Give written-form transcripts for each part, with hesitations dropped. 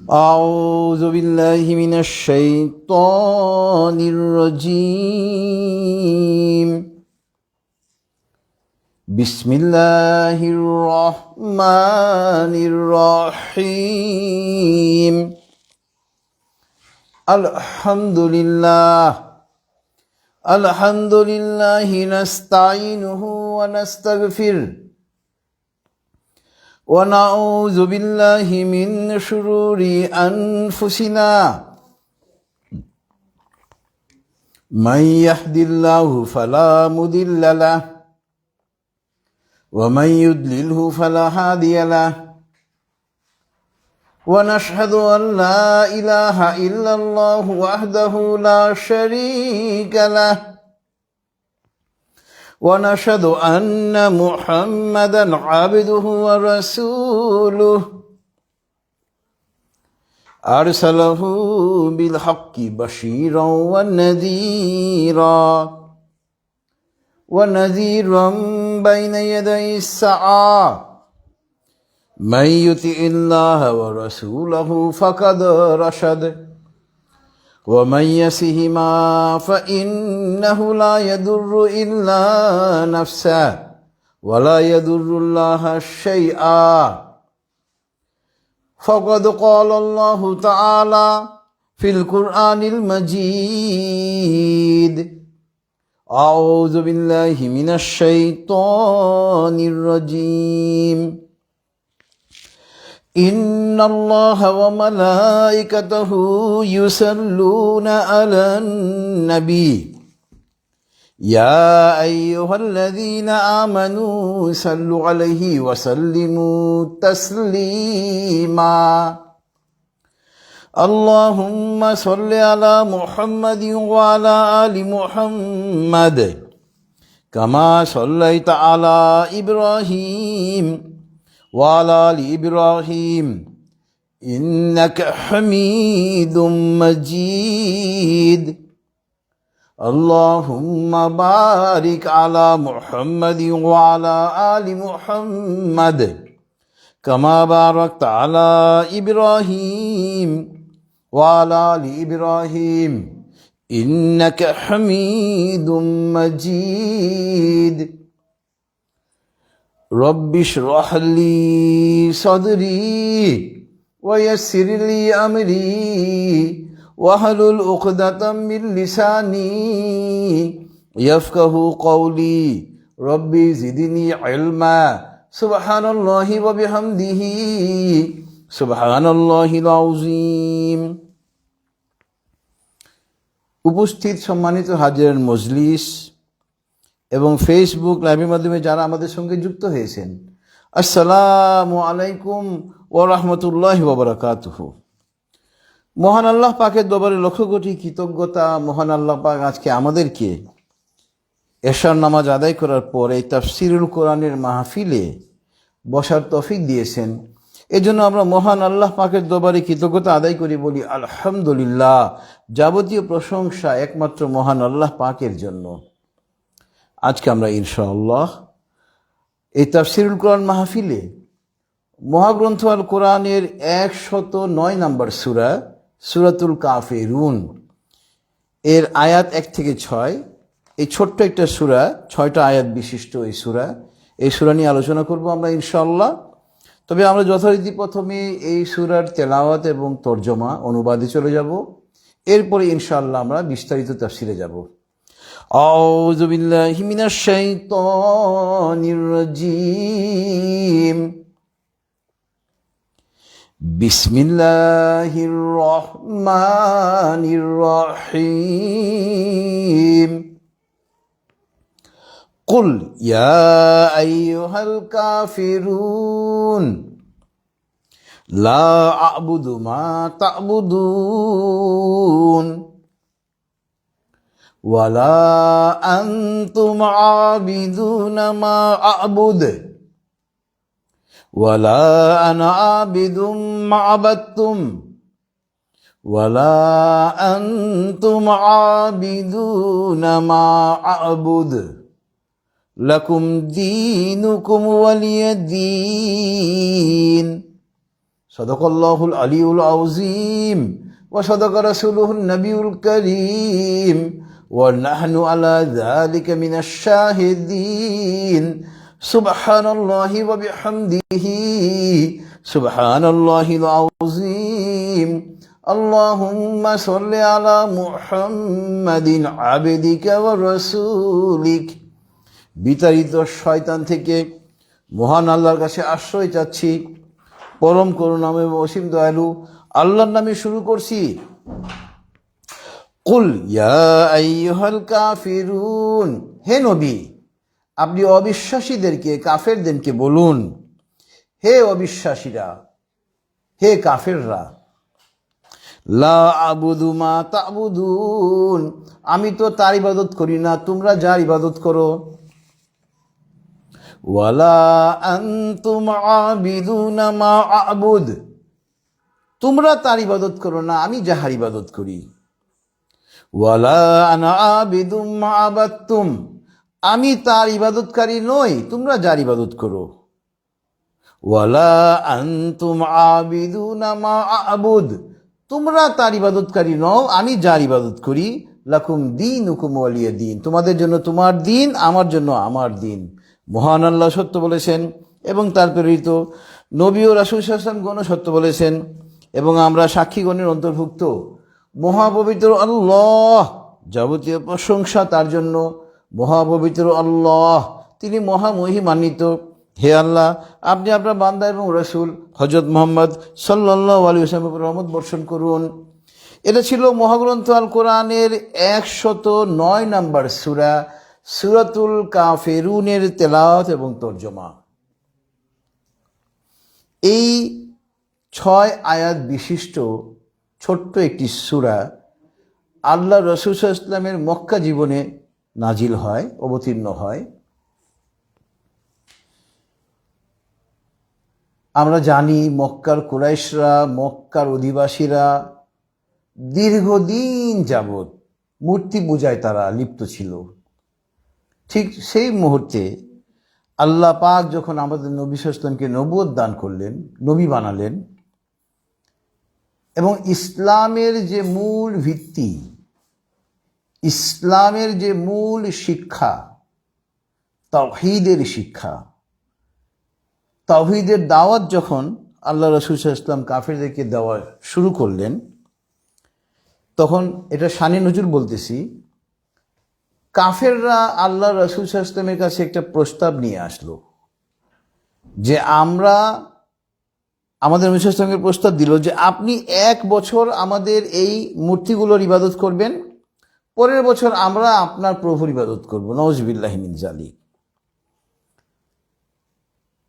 أعوذ بالله من الشيطان الرجيم. بسم الله الرحمن الرحيم. الحمد لله نستعينه ونستغفره ونعوذ بالله من شرور أنفسنا. من يهد الله فلا مضل له ومن يضلله فلا هادي له، ونشهد أن لا إله إلا الله وحده لا شريك له، ونشهد أن محمدا عبده ورسوله أرسله بالحق بشيرا ونذيرا بين يدي الساعة. من يطع الله ورسوله فقد رشد، ومن يسهما فإنه لا يضر إلا نفسه ولا يضر الله شيئا. فقد قال الله تعالى في القرآن المجيد: أعوذ بالله من الشيطان الرجيم. إن الله وملائكته يصلون على النبي يا أيها الذين آمنوا صلوا عليه وسلموا تسليما. اللهم صل على محمد وعلى آل محمد كما صليت على إبراهيم وعلى آل إبراهيم إنك حميد مجيد. اللهم بارك على محمد وعلى آل محمد كما باركت على إبراهيم وعلى آل إبراهيم إنك حميد مجيد. رب اشرح لي صدري ويسر لي أمري واحلل عقدة من لساني يفقه قولي. رب زدني علما. سبحان الله وبحمده سبحان الله العظيم. উপস্থিত সম্মানিত হাজিরান মজলিস এবং ফেসবুক লাইভের মাধ্যমে যারা আমাদের সঙ্গে যুক্ত হয়েছেন, আসসালামু আলাইকুম ওয়া রাহমাতুল্লাহি ওয়া বারাকাতুহু। মহান আল্লাহ পাকের দরবারে লক্ষ কোটি কৃতজ্ঞতা। মহান আল্লাহ পাক আজকে আমাদেরকে এশার নামাজ আদায় করার পর এই তাফসিরুল কোরআনের মাহফিলে বসার তৌফিক দিয়েছেন। এজন্য আমরা মহান আল্লাহ পাকের দরবারে কৃতজ্ঞতা আদায় করি, বলি আলহামদুলিল্লাহ। যাবতীয় প্রশংসা একমাত্র মহান আল্লাহ পাকের জন্য। আজকে আমরা ইনশাআল্লাহ এই তাফসিরুল কোরআন মাহফিলে মহাগ্রন্থ আল কোরআনের 109 নম্বর সূরা, সূরাতুল কাফিরুন এর আয়াত 1 থেকে 6। এই ছোট্ট একটা সূরা, 6টা আয়াত বিশিষ্ট এই সূরা নিয়ে আলোচনা করব আমরা ইনশাআল্লাহ। তবে আমরা যথারীতি প্রথমে এই সূরার তেলাওয়াত এবং তরজমা অনুবাদে চলে যাব, এরপরে ইনশাআল্লাহ আমরা বিস্তারিত তাফসিরে যাব। أعوذ بالله من الشيطان الرجيم. بسم الله الرحمن الرحيم. قل يا أيها الكافرون لا أعبد ما تعبدون ولا أنتم عابدون ما أعبد ولا أنا عابد ما عبدتم ولا أنتم عابدون ما أعبد لكم دينكم ولي دين সাদাকাল্লাহুল আলিয়ুল আযীম ওয়া সাদাকা রাসূলুহুন নাবিয়ুল কারীম ওয়া নাহনু আলা যালিকা মিনাশ শাহিদিন সুবহানাল্লাহি ওয়া বিহামদিহি সুবহানাল্লাহিল আযীম আল্লাহুম্মা সাল্লি আলা মুহাম্মাদিন আবদিকা ওয়া রাসূলিক। বিতাড়িত শয়তান থেকে মহান আল্লাহর কাছে আশ্রয় চাচ্ছি, পরম করুণাময় এবং অসীম দয়ালু আল্লাহর নামে শুরু করছি। কুল ইয়া আইয়ুহাল কাফিরুন, হে নবী আপনি অবিশ্বাসীদেরকে, কাফেরদেরকে বলুন, হে অবিশ্বাসীরা, হে কাফেররা, লা আবুদু মা তা'বুদুন, আমি তো তার ইবাদত করি না, তোমরা যার ইবাদত করো। ওয়ালা আনতুম আবিদুনা মা আ'বুদ, তোমরা তার ইবাদত করো না, আমি যাহার ইবাদত করি। ওয়ালা আনা আবিদুম মা আবাদতুম, আমি তার ইবাদতকারী নই, তোমরা যার ইবাদত করো। ওয়ালা আনতুম আবিদুনা মা আ'বুদ, তোমরা তার ইবাদতকারী নও, আমি যার ইবাদত করি। লাকুম দীনুকুম ওয়ালিয়া দীন, তোমাদের জন্য তোমার দিন, আমার জন্য আমার দিন। মহান আল্লাহ সত্য বলেছেন এবং তার প্রেরিত নবী ও রাসূল সাল্লাল্লাহু আলাইহি ওয়াসাল্লাম সত্য বলেছেন এবং আমরা সাক্ষীগণের অন্তর্ভুক্ত। মহাপবিত্র আল্লাহ, যাবতীয় প্রশংসা তার জন্য। মহাপবিত্র আল্লাহ, তিনি মহামহিমান্বিত। হে আল্লাহ, আপনি আপনার বান্দা এবং রাসূল হযরত মুহাম্মদ সাল্লাল্লাহু আলাইহি ওয়াসাল্লামের উপর রহমত বর্ষণ করুন। এটা ছিল মহাগ্রন্থ আল কোরআনের 109 নম্বর সূরা, সূরাতুল কাফিরুনের তেলাওয়াত এবং তরজমা। এই 6 আয়াত বিশিষ্ট ছোট্ট একটি সূরা আল্লাহ রাসূল সাল্লাল্লাহু আলাইহি ওয়াসাল্লামের মক্কা জীবনে নাজিল হয়, অবতীর্ণ হয়। আমরা জানি মক্কার কুরাইশরা, মক্কার অধিবাসীরা দীর্ঘদিন যাবৎ মূর্তি পূজায় তারা লিপ্ত ছিল। ঠিক সেই মুহূর্তে আল্লাহ পাক যখন আমাদের নবী সাল্লাল্লাহু আলাইহি ওয়াসাল্লামকে নবুয়ত দান করলেন, নবী বানালেন, এবং ইসলামের যে মূল ভিত্তি, ইসলামের যে মূল শিক্ষা, তাওহীদের শিক্ষা, তাওহীদের দাওয়াত যখন আল্লাহ রাসূল সাল্লাল্লাহু আলাইহি ওয়াসাল্লাম কাফেরদেরকে দেওয়া শুরু করলেন, তখন এটা শানে নজুল বলতেছি, কাফেররা আল্লাহ রাসূল সাল্লাল্লাহু আলাইহি ওয়াসাল্লামের কাছে একটা প্রস্তাব নিয়ে আসলো যে আমাদের নবী সাল্লাল্লাহু আলাইহি ওয়াসাল্লামকে প্রস্তাব দিল যে আপনি 1 বছর আমাদের এই মূর্তিগুলোর ইবাদত করবেন, পরের বছর আমরা আপনার প্রভুর ইবাদত করব। নাউযুবিল্লাহি মিন যালিক।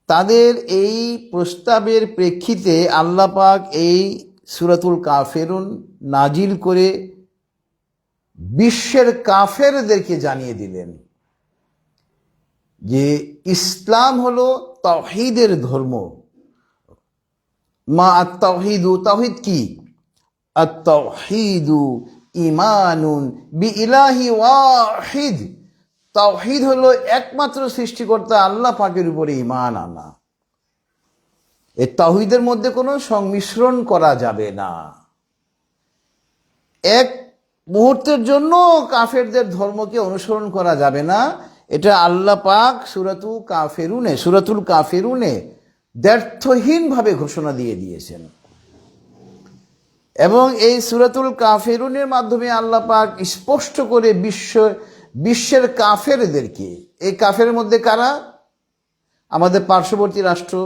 তাদের এই প্রস্তাবের প্রেক্ষিতে আল্লাহ পাক এই সূরাতুল কাফিরুন নাজিল করে বিশ্বের কাফেরদেরকে জানিয়ে দিলেন যে ইসলাম হলো তাওহীদের ধর্ম। মা আত-তাওহীদু, তাওহীদ কি? আত-তাওহীদু ঈমানুন বিইলাহি ওয়াহিদ, তাওহীদ হলো একমাত্র সৃষ্টিকর্তা আল্লাহ পাকের উপরে ঈমান আনা। এই তাওহীদের মধ্যে কোনো সংমিশ্রণ করা যাবে না। এক মুহূর্তের জন্য কাফেরদের ধর্মকে অনুসরণ করা যাবে না। এটা আল্লাহ পাক সূরাতুল কাফিরুনে দ্ব্যর্থহীনভাবে ঘোষণা দিয়ে দিয়েছেন। এবং এই সূরাতুল কাফিরুনের মাধ্যমে আল্লাহ পাক স্পষ্ট করে বিশ্বের কাফেরদেরকে, এই কাফের মধ্যে কারা? আমাদের পার্শ্ববর্তী রাষ্ট্র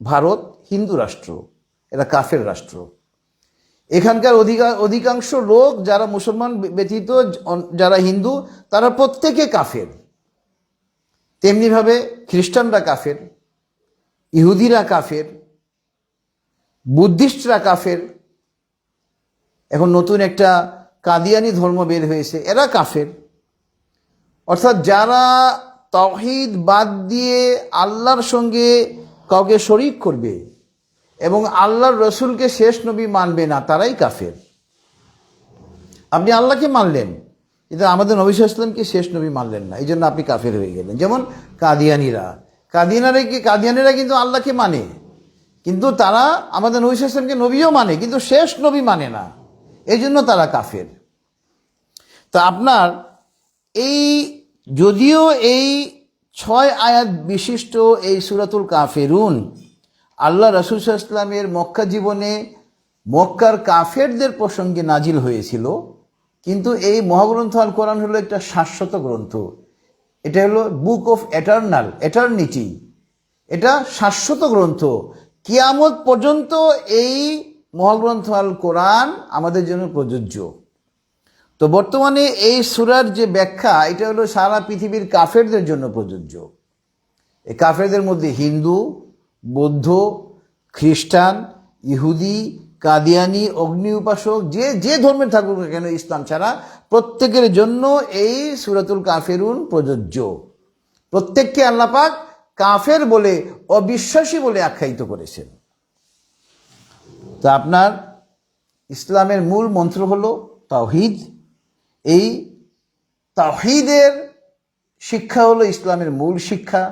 ভারত, হিন্দু রাষ্ট্র, এটা কাফের রাষ্ট্র। এখানকার অধিকাংশ লোক যারা মুসলমান ব্যতীত যারা হিন্দু, তারা প্রত্যেকে কাফের। তেমনিভাবে খ্রিস্টানরা কাফের, ইহুদিরা কাফের, বুদ্ধিস্টরা কাফের, এখন নতুন একটা কাদিয়ানি ধর্ম বের হয়েছে, এরা কাফের। অর্থাৎ যারা তাওহীদ বাদ দিয়ে আল্লাহর সঙ্গে কাউকে শরীক করবে এবং আল্লাহর রসুলকে শেষ নবী মানবে না, তারাই কাফের। আপনি আল্লাহকে মানলেন কিন্তু আমাদের নবী সাল্লাল্লাহু আলাইহি ওয়াসাল্লামকে শেষ নবী মানলেন না, এই জন্য আপনি কাফের হয়ে গেলেন। যেমন কাদিয়ানিরা কিন্তু আল্লাহকে মানে, কিন্তু তারা আমাদের নবী সাল্লাল্লাহু আলাইহি ওয়াসাল্লামকে নবীও মানে, কিন্তু শেষ নবী মানে না, এই জন্য তারা কাফের। তা আপনার এই যদিও এই 6 আয়াত বিশিষ্ট এই সূরাতুল কাফিরুন আল্লাহ রাসূল সাল্লাল্লাহু আলাইহি ওয়াসাল্লামের মক্কা জীবনে মক্কার কাফেরদের প্রসঙ্গে নাজিল হয়েছিল, কিন্তু এই মহাগ্রন্থ আল কোরআন হলো একটা শাশ্বত গ্রন্থ। এটা হলো বুক অফ এটার্নিটি, এটা শাশ্বত গ্রন্থ। কিয়ামত পর্যন্ত এই মহাগ্রন্থ আল কোরআন আমাদের জন্য প্রযোজ্য। তো বর্তমানে এই সূরার যে ব্যাখ্যা, এটা হলো সারা পৃথিবীর কাফেরদের জন্য প্রযোজ্য। এই কাফেরদের মধ্যে হিন্দু, বৌদ্ধ, খ্রিস্টান, ইহুদি, কাদিয়ানি, অগ্নি উপাসক, যে ধর্মের থাকুক না কেন ইসলাম ছাড়া, প্রত্যেকের জন্য এই সূরাতুল কাফিরুন প্রযোজ্য। প্রত্যেককে আল্লাহ পাক কাফের বলে, অবিশ্বাসী বলে আখ্যায়িত করেছেন। তা আপনার ইসলামের মূল মন্ত্র হলো তাওহীদ। এই তাওহীদের শিক্ষা হলো ইসলামের মূল শিক্ষা,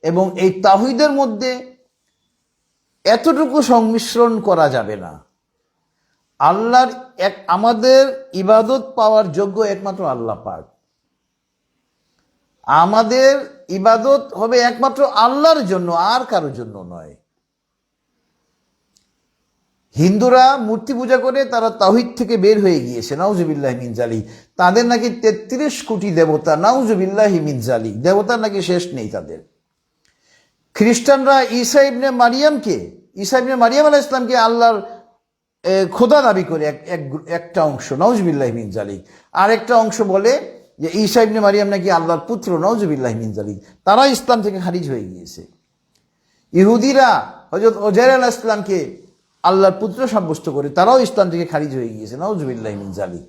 এবং এই তাওহীদের মধ্যে এতটুকু সংমিশ্রণ করা যাবে না। আল্লাহর আমাদের ইবাদত পাওয়ার যোগ্য একমাত্র আল্লাহ পাক। আমাদের ইবাদত হবে একমাত্র আল্লাহর জন্য, আর কারোর জন্য নয়। হিন্দুরা মূর্তি পূজা করে, তারা তাওহীদ থেকে বের হয়ে গিয়েছে, নাউজুবিল্লাহি মিন যালিক। তাদের নাকি 33 কোটি দেবতা, নাউজুবিল্লাহি মিন যালিক। দেবতার নাকি শেষ নেই তাদের। খ্রিস্টানরা ঈসা ইবনে মারিয়াম আলাইহিস সালামকে আল্লাহর খোদা দাবি করে একটা অংশ, নাউজুবিল্লাহি মিন যালিক। আর একটা অংশ বলে যে ঈসা ইবনে মারিয়াম নাকি আল্লাহর পুত্র, নাউজুবিল্লাহি মিন যালিক। তারা ইসলাম থেকে খারিজ হয়ে গিয়েছে। ইহুদিরা হযরত ওজাইর আলাইহিস সালামকে আল্লাহর পুত্র সাব্যস্ত করে, তারাও ইসলাম থেকে খারিজ হয়ে গিয়েছে, নাউজুবিল্লাহি মিন যালিক।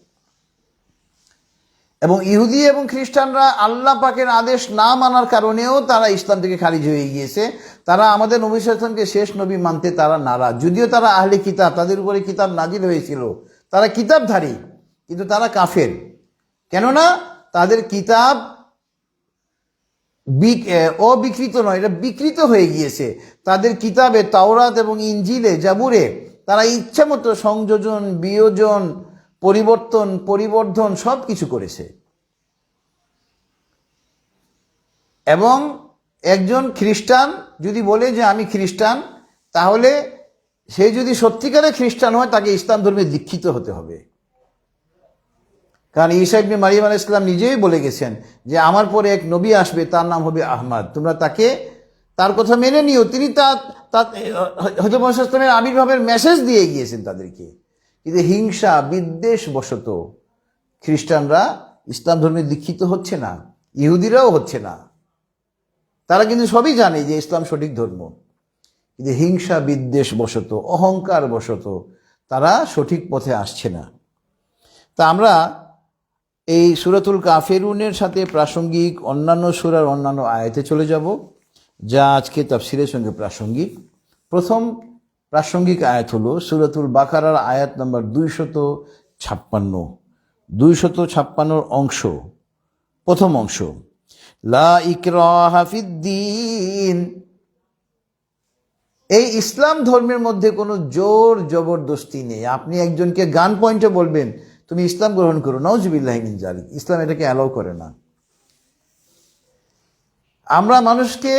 এবং ইহুদি এবং খ্রিস্টানরা আল্লাহ পাকের আদেশ না মানার কারণেও তারা ইসলাম থেকে খারিজ হয়ে গিয়েছে। তারা আমাদের নবী সাল্লাল্লাহু আলাইহি ওয়াসাল্লামকে শেষ নবী মানতে তারা নারাজ। যদিও তারা আহলে কিতাব, তাদের উপরে কিতাব নাজিল হয়েছিল, তারা কিতাবধারী, কিন্তু তারা কাফের। কেননা তাদের কিতাব অবিকৃত নয়, এটা বিকৃত হয়ে গিয়েছে। তাদের কিতাবে তাওরাত এবং ইনজিলে, জাবুরে তারা ইচ্ছামতো সংযোজন, বিয়োজন, পরিবর্ধন সব কিছু করেছে। এবং একজন খ্রিস্টান যদি বলে যে আমি খ্রিস্টান, তাহলে সে যদি সত্যিকারে খ্রিস্টান হয়, তাকে ইসলাম ধর্মে দীক্ষিত হতে হবে। কারণ ঈসা ইবনে মারিয়াম আলাইহিস সালাম নিজেই বলে গেছেন যে আমার পরে এক নবী আসবে, তার নাম হবে আহমদ, তোমরা তার কথা মেনে নিও। তিনি হযরত মুহাম্মদ সাল্লাল্লাহু আলাইহি ওয়াসাল্লামের আবির্ভাবের মেসেজ দিয়ে গিয়েছেন তাদেরকে। কিন্তু হিংসা বিদ্বেষ বশত খ্রিস্টানরা ইসলাম ধর্মে দীক্ষিত হচ্ছে না, ইহুদিরাও হচ্ছে না। তারা কিন্তু সবই জানে যে ইসলাম সঠিক ধর্ম, কিন্তু হিংসা বিদ্বেষ বশত, অহংকার বশত তারা সঠিক পথে আসছে না। তা আমরা এই সূরাতুল কাফিরুনের সাথে প্রাসঙ্গিক অন্যান্য সূরার অন্যান্য আয়াতে চলে যাব, যা আজকে তাফসীরের সঙ্গে প্রাসঙ্গিক। প্রথম প্রাসঙ্গিক আয়াত হলো সূরাতুল বাকারার আয়াত নম্বর 256 অংশ, প্রথম অংশ, লা ইকরাহা ফিদ্দীন। এই ইসলাম ধর্মের মধ্যে কোনো জোর জবরদস্তি নেই। আপনি একজনকে গান পয়েন্টে বলবেন তুমি ইসলাম গ্রহণ করো, নাউজুবিল্লাহি মিন যালিক। ইসলাম এটাকে অ্যালাউ করে না। আমরা মানুষকে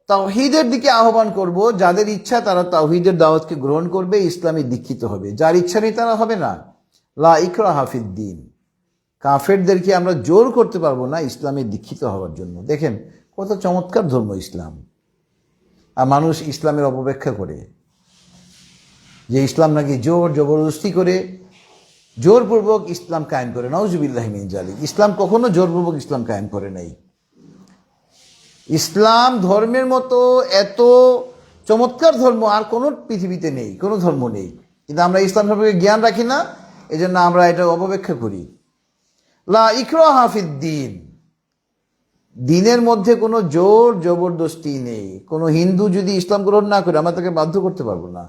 তাওহীদের দিকে আহ্বান করব। যাদের ইচ্ছা তারা তাওহীদের দাওয়াতকে গ্রহণ করবে, ইসলামে দীক্ষিত হবে। যার ইচ্ছা নেই তারা হবে না। লা ইকরাহা ফিদ্দীন। কাফেরদেরকে আমরা জোর করতে পারবো না ইসলামে দীক্ষিত হওয়ার জন্য। দেখেন কত চমৎকার ধর্ম ইসলাম, আর মানুষ ইসলামের অপব্যাখ্যা করে যে ইসলাম নাকি জোর জবরদস্তি করে, জোরপূর্বক ইসলাম কায়েম করে, নাউজুবিল্লাহি মিন যালিক। ইসলাম কখনো জোরপূর্বক ইসলাম কায়েম করে নাই। ইসলাম ধর্মের মতো এত চমৎকার ধর্ম আর কোনো পৃথিবীতে নেই, কোনো ধর্ম নেই। কিন্তু আমরা ইসলাম সম্পর্কে জ্ঞান রাখি না, এজন্য আমরা এটা অপব্যাখ্যা করি। লা ইকরাহা ফিদ্দীন। দিনের মধ্যে কোনো জোর জবরদস্তি নেই। কোনো হিন্দু যদি ইসলাম গ্রহণ না করে আমরা তাকে বাধ্য করতে পারবো না।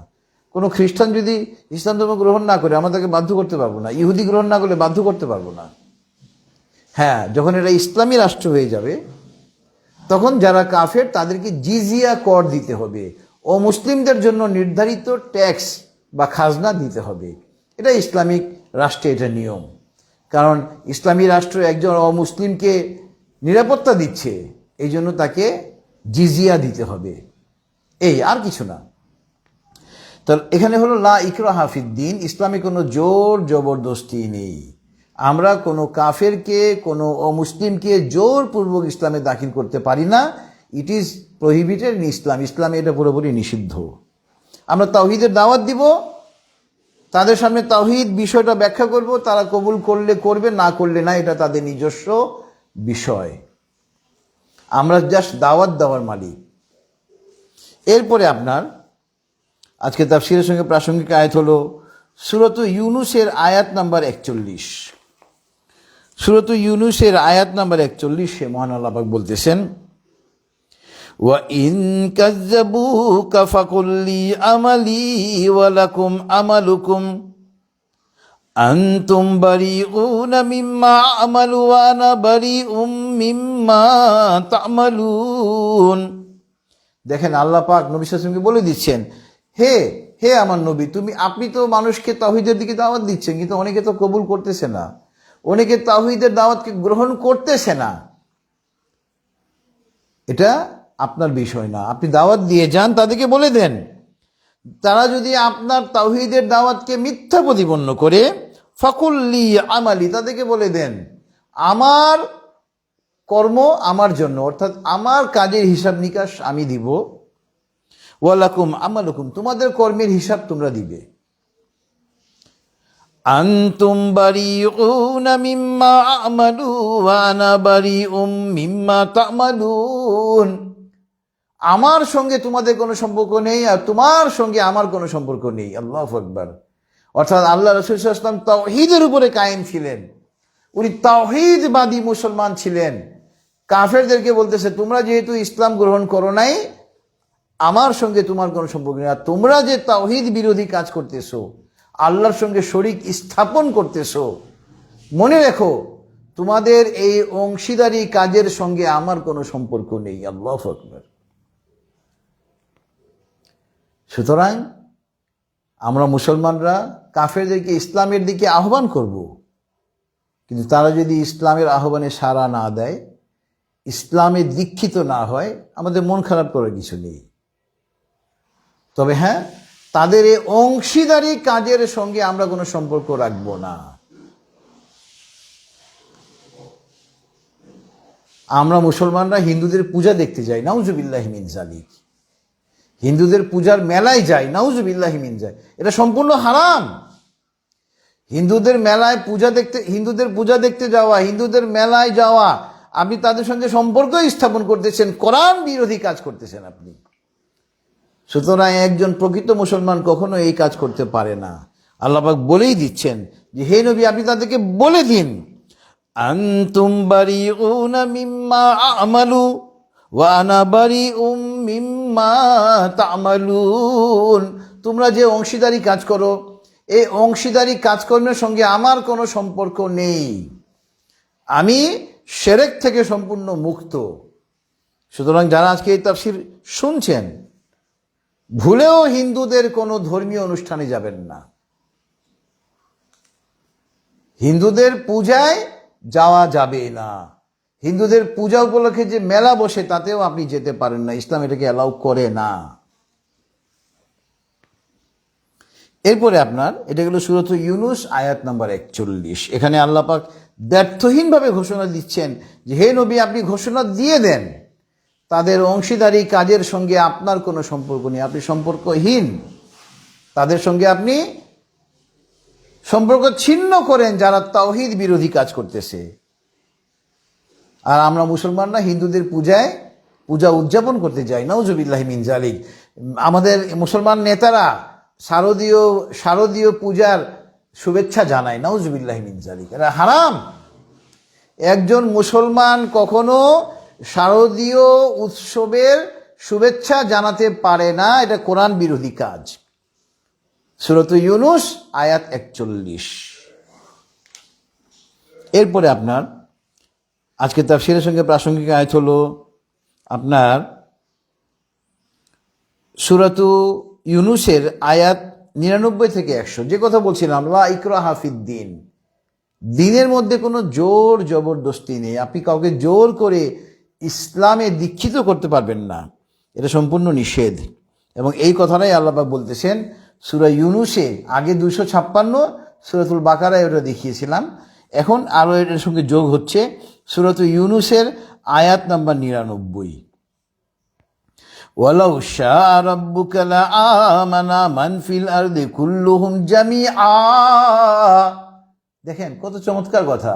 কোনো খ্রিস্টান যদি ইসলাম ধর্ম গ্রহণ না করে আমরা তাকে বাধ্য করতে পারবো না। ইহুদি গ্রহণ না করলে বাধ্য করতে পারবো না। হ্যাঁ, যখন এটা ইসলামী রাষ্ট্র হয়ে যাবে তখন যারা কাফের তাদেরকে জিজিয়া কর দিতে হবে, অমুসলিমদের জন্য নির্ধারিত ট্যাক্স বা খাজনা দিতে হবে। এটা ইসলামিক রাষ্ট্রে এটা নিয়ম। কারণ ইসলামী রাষ্ট্র একজন অমুসলিমকে নিরাপত্তা দিচ্ছে, এই জন্য তাকে জিজিয়া দিতে হবে, এই আর কিছু না। তো এখানে হলো লা ইকরাহা ফিদ্দিন, ইসলামে কোনো জোর জবরদস্তি নেই। আমরা কোনো কাফেরকে, কোনো অমুসলিমকে জোরপূর্বক ইসলামে দাখিল করতে পারি না। ইট ইজ প্রহিবিটেড ইন ইসলাম, ইসলামে এটা পুরোপুরি নিষিদ্ধ। আমরা তাওহীদের দাওয়াত দিব, তাদের সামনে তাওহীদ বিষয়টা ব্যাখ্যা করব, তারা কবুল করলে করবে, না করলে না, এটা তাদের নিজস্ব বিষয়। আমরা জাস্ট দাওয়াত দেওয়ার মালিক। এরপরে আপনার আজকে তাফসীরের সঙ্গে প্রাসঙ্গিক আয়াত হলো সূরাত ইউনূসের আয়াত নাম্বার 41। সূরাত ইউনূসের আয়াত নাম্বার 41-এ মহান আল্লাহ পাক বলতেছেন, ওয়া ইন কাযযাবুকা ফাকুল লি আমালি ওয়া লাকুম আমালুকুম আনতুম বারিউনা মিম্মা আমালু ওয়া আনা বারিউম মিম্মা তা'মালুন। দেখেন আল্লাহ পাক নবী সাল্লাল্লাহু আলাইহি ওয়াসাল্লামকে বলে দিচ্ছেন, হে হে আমার নবী, আপনি তো মানুষকে তাওহীদের দিকে দাওয়াত দিচ্ছেন, কিন্তু অনেকে তো কবুল করতেছে না, অনেকে তাওহীদের দাওয়াতকে গ্রহণ করতেছে না। এটা আপনার বিষয় না, আপনি দাওয়াত দিয়ে যান, তাদেরকে বলে দেন। তারা যদি আপনার তাওহীদের দাওয়াতকে মিথ্যা প্রতিপন্ন করে, ফাকুল্লি আমালি, তাদেরকে বলে দেন আমার কর্ম আমার জন্য, অর্থাৎ আমার কাজের হিসাব নিকাশ আমি দিব, ওয়ালাকুম আমালুকুম, তোমাদের কর্মের হিসাব তোমরা দিবে। আনতুম বারিউনা মিম্মা আমালু ওয়া আনা বারিউম মিম্মা তা'মালুন, আমার সঙ্গে তোমাদের কোনো সম্পর্ক নেই আর তোমার সঙ্গে আমার কোনো সম্পর্ক নেই। আল্লাহু আকবার। অর্থাৎ আল্লাহ রাসূল সাল্লাল্লাহু আলাইহি ওয়াসাল্লাম তাওহীদের উপরে কায়েম ছিলেন, উনি তাওহীদবাদী মুসলমান ছিলেন। কাফেরদেরকে বলতেছে, তোমরা যেহেতু ইসলাম গ্রহণ করো নাই, আমার সঙ্গে তোমার কোনো সম্পর্ক নেই, আর তোমরা যে তাওহীদ বিরোধী কাজ করতেছো, আল্লাহর সঙ্গে শরীক স্থাপন করতেছো, মনে রেখো তোমাদের এই অংশীদারি কাজের সঙ্গে আমার কোনো সম্পর্ক নেই। আল্লাহু আকবার। সুতরাং আমরা মুসলমানরা কাফেরদেরকে ইসলামের দিকে আহ্বান করব, কিন্তু তারা যদি ইসলামের আহ্বানে সাড়া না দেয়, ইসলামে দীক্ষিত না হয়, আমাদের মন খারাপ করার কিছু নেই। তবে হ্যাঁ, তাদের এই অংশীদারি কাজের সঙ্গে আমরা কোনো সম্পর্ক রাখব না। আমরা মুসলমানরা হিন্দুদের পূজা দেখতে যাই, নাউজুবিল্লাহি মিন যালিক। হিন্দুদের পূজার মেলায় যাই, নাউজুবিল্লাহি মিন যালিক। এটা সম্পূর্ণ হারাম। হিন্দুদের মেলায় পূজা দেখতে, হিন্দুদের পূজা দেখতে যাওয়া, হিন্দুদের মেলায় যাওয়া, আপনি তাদের সঙ্গে সম্পর্ক স্থাপন করতেছেন, কোরআন বিরোধী কাজ করতেছেন আপনি। সুতরাং একজন প্রকৃত মুসলমান কখনো এই কাজ করতে পারে না। আল্লাহ পাক বলেই দিচ্ছেন যে, হে নবী, আপনি তাদেরকে বলে দিন, আনতুম বারিউনা মিম্মা আমালু ওয়া আনা বারিউম মিম্মা তা'মালুন, তোমরা যে অংশীদারি কাজ করো, এই অংশীদারি কাজকর্মের সঙ্গে আমার কোনো সম্পর্ক নেই, আমি শিরক থেকে সম্পূর্ণ মুক্ত। সুতরাং যারা আজকে এই তাফসীর শুনছেন, ভুলেও হিন্দুদের কোনো ধর্মীয় অনুষ্ঠানে যাবেন না। হিন্দুদের পূজায় যাওয়া যাবে না। হিন্দুদের পূজা উপলক্ষে যে মেলা বসে, তাতেও আপনি যেতে পারেন না, ইসলাম এটাকে অ্যালাউ করে না। এরপরে আপনার এটা গেল সূরাত ইউনূস আয়াত নাম্বার 41। এখানে আল্লাহ পাক ব্যর্থহীনভাবে ঘোষণা দিচ্ছেন যে, হে নবী, আপনি ঘোষণা দিয়ে দেন তাদের অংশীদারি কাজের সঙ্গে আপনার কোনো সম্পর্ক নেই, আপনি সম্পর্কহীন। তাদের সঙ্গে আপনি সম্পর্ক ছিন্ন করেন যারা তাওহীদ বিরোধী কাজ করতেছে। আর আমরা মুসলমানরা হিন্দুদের পূজা উদযাপন করতে যাই, নাউজুবিল্লাহি মিন যালিক। আমাদের মুসলমান নেতারা শারদীয় পূজার শুভেচ্ছা জানায়, নাউজুবিল্লাহি মিন যালিক। এটা হারাম। একজন মুসলমান কখনো শারদীয় উৎসবের শুভেচ্ছা জানাতে পারে না, এটা কোরআন বিরোধী কাজ। সূরাত ইউনূস আয়াত 41। এরপরে আপনার আজকে তাফসীরের সঙ্গে প্রাসঙ্গিক আয়াত হলো আপনার সূরাতু ইউনুসের আয়াত 99 থেকে 100, যে কথা বলছিলাম, লা ইকরাহা ফিদ্দিন, দিনের মধ্যে কোনো জোর জবরদস্তি নেই। আপনি কাউকে জোর করে ইসলামে দীক্ষিত করতে পারবেন না, এটা সম্পূর্ণ নিষেধ। এবং এই কথাটাই আল্লাহ পাক বলতেছেন সূরা ইউনুসে। আগে 256, সূরাতুল বাকারায় ওটা দেখিয়েছিলাম, এখন আরও এর সঙ্গে যোগ হচ্ছে সূরাতু ইউনুসের আয়াত নাম্বার 99। ওয়ালাউ শাআ রাব্বুকা লাআমানা মান ফিল আরদি কুল্লুহুম জামিআ। দেখেন কত চমৎকার কথা।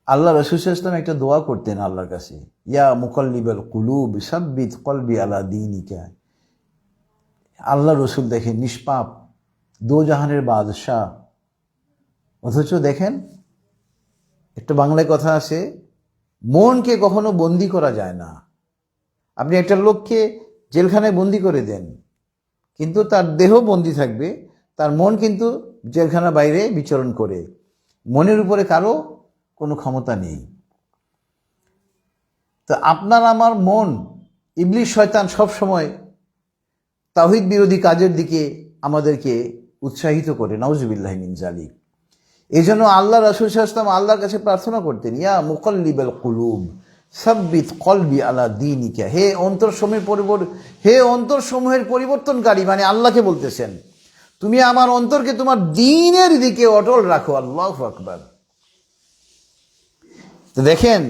আল্লাহ রাসূল সাল্লাল্লাহু আলাইহি ওয়াসাল্লাম একটা দোয়া করতেন আল্লাহর কাছে, ইয়া মুকাল্লিবাল কুলুব সাব্বিত কলবি আলা দীনিকা। আল্লাহ রসুল দেখেন নিষ্পাপ, দোজাহানের বাদশাহ, অথচ দেখেন একটা বাংলায় কথা আছে, মনকে কখনো বন্দি করা যায় না। আপনি একটা লোককে জেলখানায় বন্দি করে দেন, কিন্তু তার দেহ বন্দি থাকবে, তার মন কিন্তু জেলখানার বাইরে বিচরণ করে। মনের উপরে কারো কোনো ক্ষমতা নেই। তো আপনার আমার মন, ইবলিস শয়তান সব সময় তাওহীদ বিরোধী কাজের দিকে আমাদেরকে উৎসাহিত করে, নাউজুবিল্লাহি মিন জালিক। এই জন্য আল্লাহ রাসূল সাল্লাল্লাহু আলাইহি ওয়াসাল্লাম আল্লাহর কাছে প্রার্থনা করতেন, ইয়া মুকাল্লিবাল কুলুব সাব্বিত কলবি আলা দীনিকা। হে অন্তরসমূহের পরিবর্তনকারী, মানে আল্লাহকে বলতেছেন, তুমি আমার অন্তরকে তোমার দ্বীনের দিকে অটল রাখো। আল্লাহু আকবার। তো দেখেন,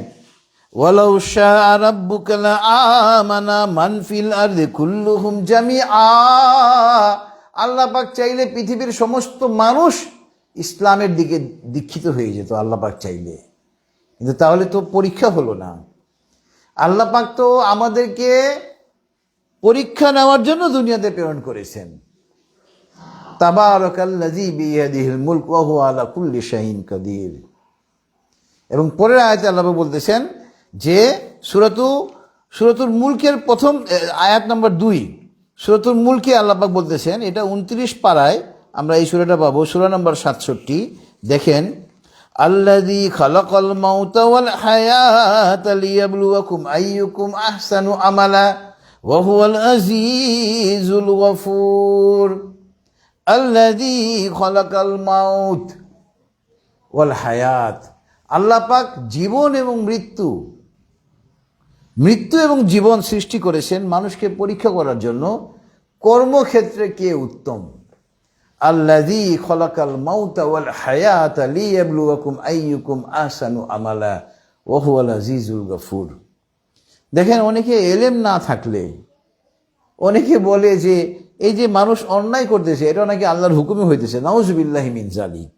ওয়ালাউ শাআ রাব্বুকা লাআমানা মান ফিল আরদি কুল্লুহুম জামিআ। আল্লাহ পাক চাইলে পৃথিবীর সমস্ত মানুষ ইসলামের দিকে দীক্ষিত হয়ে যেত, আল্লাহ পাক চাইলে। কিন্তু তাহলে তো পরীক্ষা হলো না। আল্লাহ পাক তো আমাদেরকে পরীক্ষা নেওয়ার জন্য দুনিয়াতে প্রেরণ করেছেন। তাবারাকাল্লাযী বিয়াদিহিল মুলক ওয়া হুয়া আলা কুল্লি শাইইন কাদির। এবং পরের আয়াতে আল্লাহ বলতেছেন যে সূরাতুল মুলকের প্রথম আয়াত নম্বর 2, সূরাতুল মুলকে আল্লাহ পাক বলতেছেন, এটা 29 পারায় আমরা এই সূরাটা পাবো, সূরা নম্বর 67। দেখেন, আল্লাযী খালাকাল মাউতা ওয়াল হায়াতা লিয়াবলুয়াকুম আইয়ুকুম আহসানু আমালা ওয়া হুয়াল আজিজুল গফুর। আল্লাযী খালাকাল মাউত ওয়াল হায়াত, আল্লাহ পাক জীবন এবং মৃত্যু এবং জীবন সৃষ্টি করেছেন মানুষকে পরীক্ষা করার জন্য, কর্মক্ষেত্রে কে উত্তম। আল্লাযী খালাকাল মাউতা ওয়াল হায়াতা লিয়াবলুয়াকুম আইয়ুকুম আহসানু আমালা ওয়া হুয়াল আজিজুল গফুর। দেখেন, অনেকে এলেম না থাকলে অনেকে বলে যে এই যে মানুষ অন্যায় করতেছে এটা নাকি আল্লাহর হুকুমে হইতেছে, নাউজুবিল্লাহি মিন জালিক।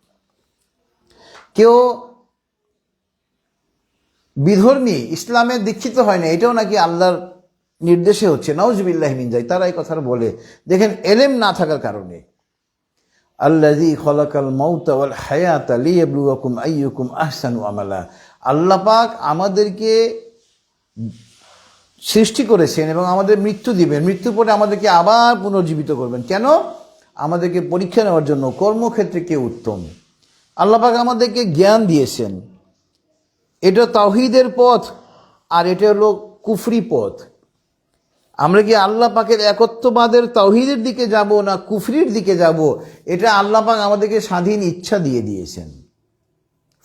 কেউ বিধর্মী, ইসলামে দীক্ষিত হয় না, এটাও নাকি আল্লাহর নির্দেশে হচ্ছে, নাউজুবিল্লাহি মিন জালিক। তারা এই কথা বলে, দেখেন এলেম না থাকার কারণে। আল্লাযী খালাকাল মাউতা ওয়াল হায়াতা লিয়াবলুয়াকুম আইয়ুকুম আহসানু আমালা। আল্লাহ পাক আমাদেরকে সৃষ্টি করেছেন এবং আমাদের মৃত্যু দিবেন, মৃত্যুর পরে আমাদেরকে আবার পুনর্জীবিত করবেন। কেন? আমাদেরকে পরীক্ষা নেওয়ার জন্য, কর্মক্ষেত্রে কে উত্তম। আল্লাহ পাক আমাদেরকে জ্ঞান দিয়েছেন, এটা তাওহীদের পথ আর এটা হলো কুফরি পথ। আমরা কি আল্লাহ পাকের একত্ববাদের তাওহীদের দিকে যাব না কুফরির দিকে যাব, এটা আল্লাহ পাক আমাদেরকে স্বাধীন ইচ্ছা দিয়ে দিয়েছেন,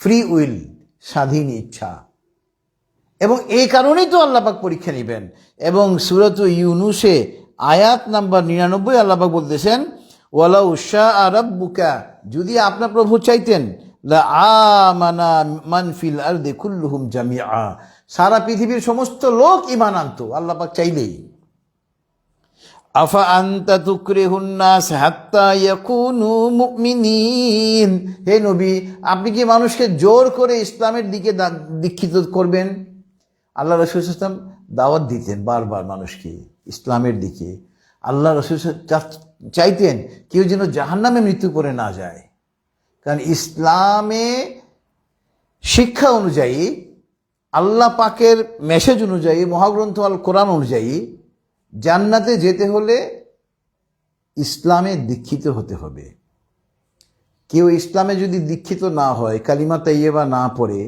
ফ্রি উইল, স্বাধীন ইচ্ছা। এবং এই কারণেই তো আল্লাহ পাক পরীক্ষা নেবেন। এবং সূরাতু ইউনুসে আয়াত নাম্বার 99 আল্লাহ পাক বলতেছেন, ওয়ালাউ শাআ রাব্বুকা, যদি আপনার প্রভু চাইতেন, লা আমানা মান ফিল আরদি কুল্লুহুম জামিআ, সারা পৃথিবীর সমস্ত লোক ঈমান আনতো, আল্লাহ পাক চাইলেই। আফা আনতা তুকরিহুন নাস হাত্তা ইয়াকুনু মুমিনিন। হে নবী, আপনি কি মানুষকে জোর করে ইসলামের দিকে দীক্ষিত করবেন? আল্লাহ রাসূল সাল্লাল্লাহু আলাইহি ওয়াসাল্লাম দাওয়াত দিতেন বারবার মানুষকে ইসলামের দিকে। আল্লাহ রাসূল চাইতেন কেউ যেন জাহান্নামে মৃত্যু করে না যায়, কারণ ইসলামে শিক্ষা অনুযায়ী, আল্লাহ পাকের মেসেজ অনুযায়ী, মহাগ্রন্থ আল কোরআন অনুযায়ী জান্নাতে যেতে হলে ইসলামে দীক্ষিত হতে হবে। কেউ ইসলামে যদি দীক্ষিত না হয়, কালিমা তাইয়্যিবা না পড়ে,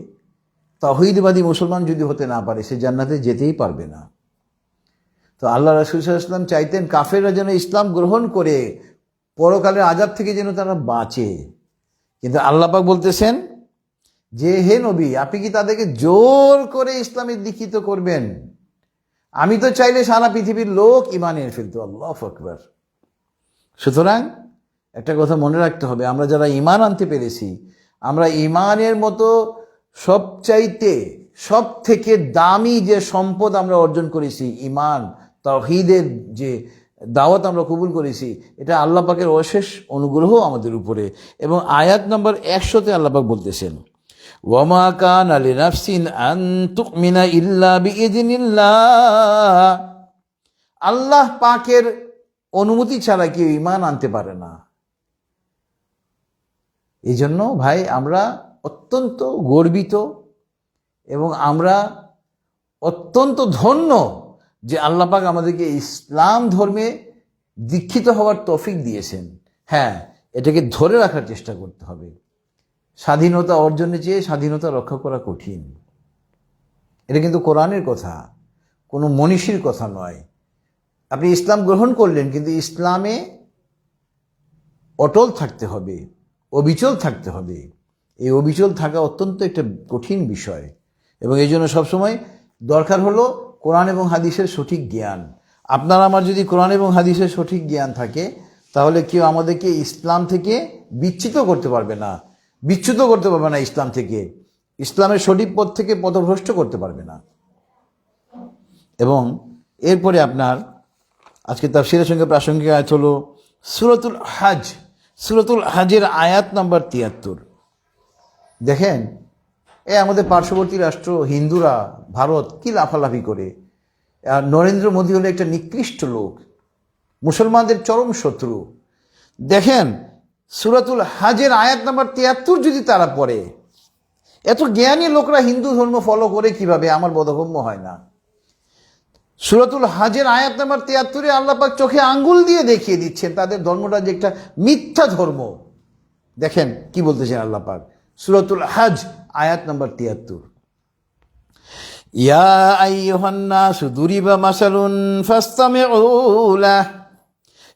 তাওহীদবাদী মুসলমান যদি হতে না পারে, সে জান্নাতে যেতেই পারবে না। তো আল্লাহ রাসূল সাল্লাল্লাহু আলাইহি ওয়াসাল্লাম চাইতেন কাফেররা যেন ইসলাম গ্রহণ করে পরকালের আযাব থেকে যেন তারা বাঁচে। কিন্তু আল্লাহ পাক বলতেছেন যে হে নবী, আপনি কি তাদেরকে জোর করে ইসলামে দীক্ষিত করবেন? আমি তো চাইলে সারা পৃথিবীর লোক ঈমান এনে ফেলতো। আল্লাহু আকবার। সুতরাং একটা কথা মনে রাখতে হবে, আমরা যারা ঈমান আনতে পেরেছি, আমরা ঈমানের মতো সবচাইতে সব থেকে দামি যে সম্পদ আমরা অর্জন করেছি, ঈমান তাওহীদের যে দাওয়াত আমরা কবুল করেছি, এটা আল্লাহ পাকের অশেষ অনুগ্রহ আমাদের উপরে। এবং আয়াত নম্বর 100-তে আল্লাহ পাক বলতেছেন, ওয়ামা কানা লিনাফসিন আন তুমিনা ইল্লা বিইযনিল্লাহ। আল্লাহ পাকের অনুমতি ছাড়া কেউ ঈমান আনতে পারে না। এই জন্য ভাই আমরা অত্যন্ত গর্বিত এবং আমরা অত্যন্ত ধন্য যে আল্লাহ পাক আমাদেরকে ইসলাম ধর্মে দীক্ষিত হওয়ার তৌফিক দিয়েছেন। হ্যাঁ, এটাকে ধরে রাখার চেষ্টা করতে হবে। স্বাধীনতা অর্জনের চেয়ে স্বাধীনতা রক্ষা করা কঠিন। এটা কিন্তু কোরআনের কথা, কোনো মনীষীর কথা নয়। আপনি ইসলাম গ্রহণ করলেন, কিন্তু ইসলামে অটল থাকতে হবে, অবিচল থাকতে হবে। এই অবিচল থাকা অত্যন্ত একটা কঠিন বিষয় এবং এই জন্য সবসময় দরকার হলো কোরআন এবং হাদিসের সঠিক জ্ঞান। আপনার আমার যদি কোরআন এবং হাদিসের সঠিক জ্ঞান থাকে, তাহলে কেউ আমাদেরকে ইসলাম থেকে বিচ্যুত করতে পারবে না, ইসলাম থেকে, ইসলামের সঠিক পথ থেকে পথভ্রষ্ট করতে পারবে না। এবং এরপরে আপনার আজকে তাফসীরের সঙ্গে প্রাসঙ্গিক আয়াত হলো সূরাতুল হজ। সূরাতুল হজের আয়াত নাম্বার 73। দেখেন, আমাদের পার্শ্ববর্তী রাষ্ট্র হিন্দুরা, ভারত কি লাফালাফি করে। আর নরেন্দ্র মোদী হলো একটা নিকৃষ্ট লোক, মুসলমানদের চরম শত্রু। দেখেন, সূরাতুল হজের আয়াত নাম্বার 73 যদি তারা পড়ে, এত জ্ঞানী লোকরা হিন্দু ধর্ম ফলো করে কিভাবে, আমার বোধগম্য হয় না। সূরাতুল হজের আয়াত নাম্বার 73-এ আল্লাহ পাক চোখে আঙ্গুল দিয়ে দেখিয়ে দিচ্ছেন তাদের ধর্মটা যে একটা মিথ্যা ধর্ম। দেখেন কি বলতেছেন আল্লাহ পাক, সূরাতুল হজ আয়াত নাম্বার 73, ইয়া আইয়ুহান নাসু দুরিবা মাসালুন ফাসতামিউ লাহ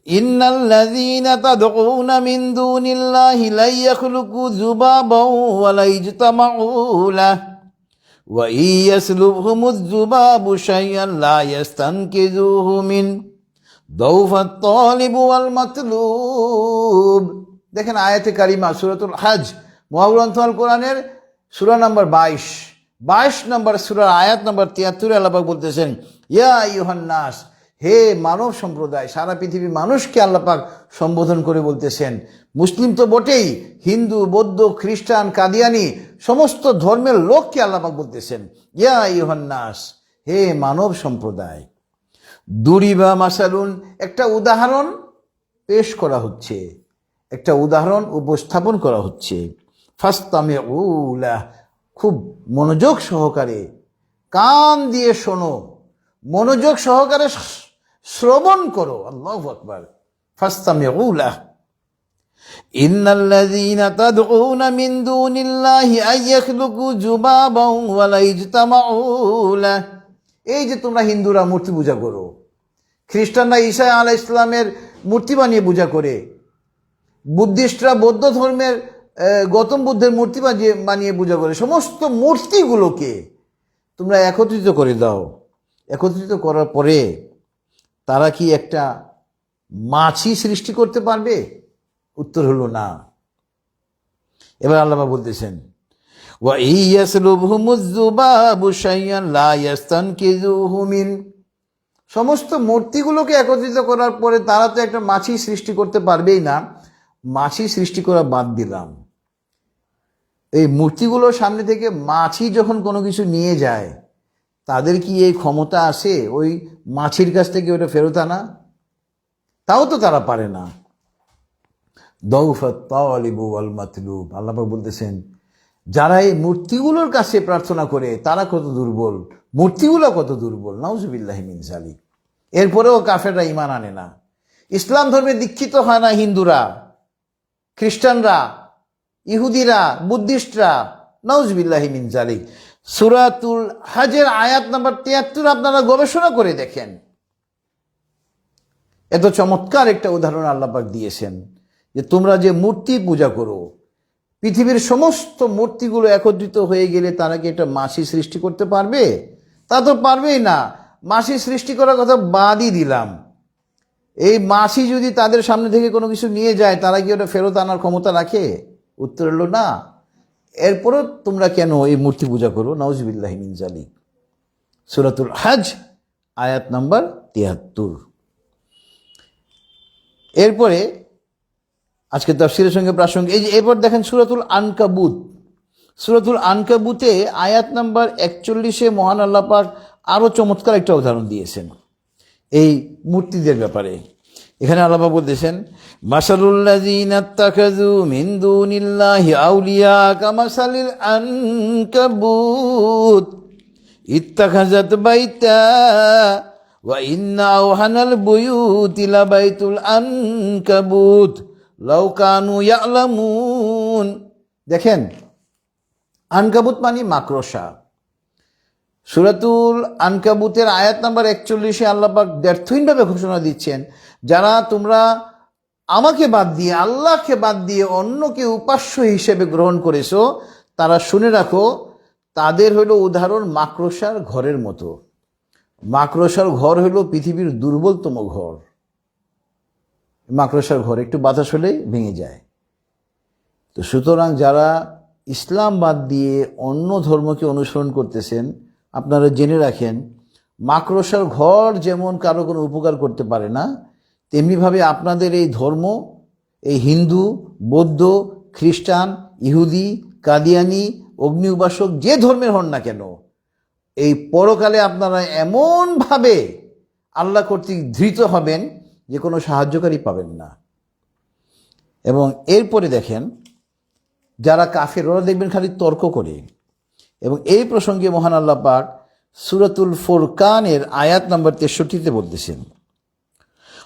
ইন্নাল্লাযীনা তাদউনা মিন দুনিল্লাহি লা ইয়াখলুকু যুবাবান ওয়া লা ইজতামাউ লাহ ওয়া ইয়াসলুবহুমুয যুবাবু শাইআন লা ইস্তানকিযুহু মিন দাউফাত তালিব ওয়াল মাতলুব। দেখেন আয়াতে কারিমা সূরাতুল হজ, মহাগ্রন্থ আল কোরআনের সূরা নাম্বার 22 নম্বর সূরার আয়াত নাম্বার 73-এ আল্লাহ পাক বলতেছেন, ইয়া আইয়ুহান নাস, হে মানব সম্প্রদায়। সারা পৃথিবীর মানুষকে আল্লাহ পাক সম্বোধন করে বলতেছেন। মুসলিম তো বটেই, হিন্দু, বৌদ্ধ, খ্রিস্টান, কাদিয়ানি সমস্ত ধর্মের লোককে আল্লাহ পাক বলতেছেন, ইয়া আইয়ুহান নাস, হে মানব সম্প্রদায়। দুরিবা মাসালুন, একটা উদাহরণ পেশ করা হচ্ছে, একটা উদাহরণ উপস্থাপন করা হচ্ছে। ফাসতামিউ লাহ, খুব মনোযোগ সহকারে, কান দিয়ে শোনো, মনোযোগ সহকারে শ্রবণ করো। আল্লাহু আকবার। ফাসতামিউ লাহ ইন্নাল্লাযীনা তাদউনা মিন দুনিল্লাহি আইয়াখলুকু যুবাবান ওয়া লা ইজতামাউ লাহ। এই যে তোমরা হিন্দুরা মূর্তি পূজা করো, খ্রিস্টানরা ঈসা আলাইহিস সালামের মূর্তি বানিয়ে পূজা করে, বুদ্ধিস্টরা বৌদ্ধ ধর্মের গৌতম বুদ্ধের মূর্তি বানিয়ে পূজা করে, সমস্ত মূর্তিগুলোকে তোমরা একত্রিত করে দাও। একত্রিত করার পরে তারা কি একটা মাছি সৃষ্টি করতে পারবে? উত্তর হলো না। এবার আল্লাহ বলতেছেন, ওয়া ইয়াসলুবহুমুয যুবাবু শাইআন লা ইস্তানকিযুহু মিন। সমস্ত মূর্তিগুলোকে একত্রিত করার পরে তারা তো একটা মাছি সৃষ্টি করতে পারবেই না। মাছি সৃষ্টি করা বাদ দিলাম, এই মূর্তিগুলোর সামনে থেকে মাছি যখন কোনো কিছু নিয়ে যায়, তাদের কি এই ক্ষমতা আছে ওই মাছির কাছ থেকে ওটা ফেরত আনা? তাও তো তারা পারে না। দাউফাত তালিব ওয়াল মাতলুব। আল্লাহ পাক বলতেছেন, যারা এই মূর্তিগুলোর কাছে প্রার্থনা করে তারা কত দুর্বল, মূর্তিগুলো কত দুর্বল। নাউজুবিল্লাহি মিন যালিক। এরপরেও কাফেররা ঈমান আনে না, ইসলাম ধর্মে দীক্ষিত হয় না। হিন্দুরা, খ্রিস্টানরা, ইহুদিরা, বুদ্ধিস্টরা, নাউজুবিল্লাহি মিন যালিক। সূরাতুল হজের আয়াত নাম্বার 73 আপনারা গবেষণা করে দেখেন। এত চমৎকার একটা উদাহরণ আল্লাহ পাক দিয়েছেন যে তোমরা যে মূর্তি পূজা করো, পৃথিবীর সমস্ত মূর্তিগুলো একত্রিত হয়ে গেলে তারা কি একটা মাসি সৃষ্টি করতে পারবে? তা তো পারবেই না। মাসি সৃষ্টি করার কথা বাদই দিলাম, এই মাসি যদি তাদের সামনে থেকে কোনো কিছু নিয়ে যায়, তারা কি ওটা ফেরত আনার ক্ষমতা রাখে? উত্তর হলো না। এরপরও তোমরা কেন এই মূর্তি পূজা করো? নাউজুবিল্লাহি মিন যালিক। সূরাতুল হজ আয়াত নম্বর ৭৩। এরপরে আজকে তাফসীরের সঙ্গে প্রাসঙ্গিক এই যে এরপর দেখেন সূরাতুল আনকাবুত। সূরাতুল আনকাবুতে আয়াত নাম্বার ৪১-এ মহান আল্লাহ পাক আরও চমৎকার একটা উদাহরণ দিয়েছেন এই মূর্তিদের ব্যাপারে। এখানে আল্লাহ পাক বলতেছেন, মাসালুল্লাযীনা ইত্তাখাযু মিন দুনিল্লাহি আউলিয়া কামাসালিল আনকাবুত ইত্তাখাযাত বাইতা ওয়া ইন্না আওহানাল বুয়ুতি লাবাইতুল আনকাবুত লাউ কানু ইয়ালামুন। দেখেন, আনকাবুত মানে মাকড়সা। সূরাতুল আনকাবুতের আয়াত নাম্বার ৪১-এ আল্লাহ পাক দ্ব্যর্থহীনভাবে ঘোষণা দিচ্ছেন, যারা তোমরা আমাকে বাদ দিয়ে, আল্লাহকে বাদ দিয়ে অন্যকে উপাস্য হিসেবে গ্রহণ করেছো, তারা শুনে রাখো, তাদের হলো উদাহরণ মাকড়সার ঘরের মতো। মাকড়সার ঘর হলো পৃথিবীর দুর্বলতম ঘর। মাকড়সার ঘর একটু বাতাস হলেই ভেঙে যায়। তো সুতরাং যারা ইসলাম বাদ দিয়ে অন্য ধর্মকে অনুসরণ করতেছেন, আপনারা জেনে রাখেন, মাকড়সার ঘর যেমন কারো কোনো উপকার করতে পারে না, তেমনিভাবে আপনাদের এই ধর্ম, এই হিন্দু, বৌদ্ধ, খ্রিস্টান, ইহুদি, কাদিয়ানি, অগ্নি উপাসক, যে ধর্মের হন না কেন, এই পরকালে আপনারা এমনভাবে আল্লাহ কর্তৃক ধৃত হবেন যে কোনো সাহায্যকারী পাবেন না। এবং এরপরে দেখেন, যারা কাফের, ওরা দেখবেন খালি তর্ক করে। এবং এই প্রসঙ্গে মহান আল্লাহ পাক সূরাতুল ফুরকানের আয়াত নম্বর ৬৩-তে বলতেছেন,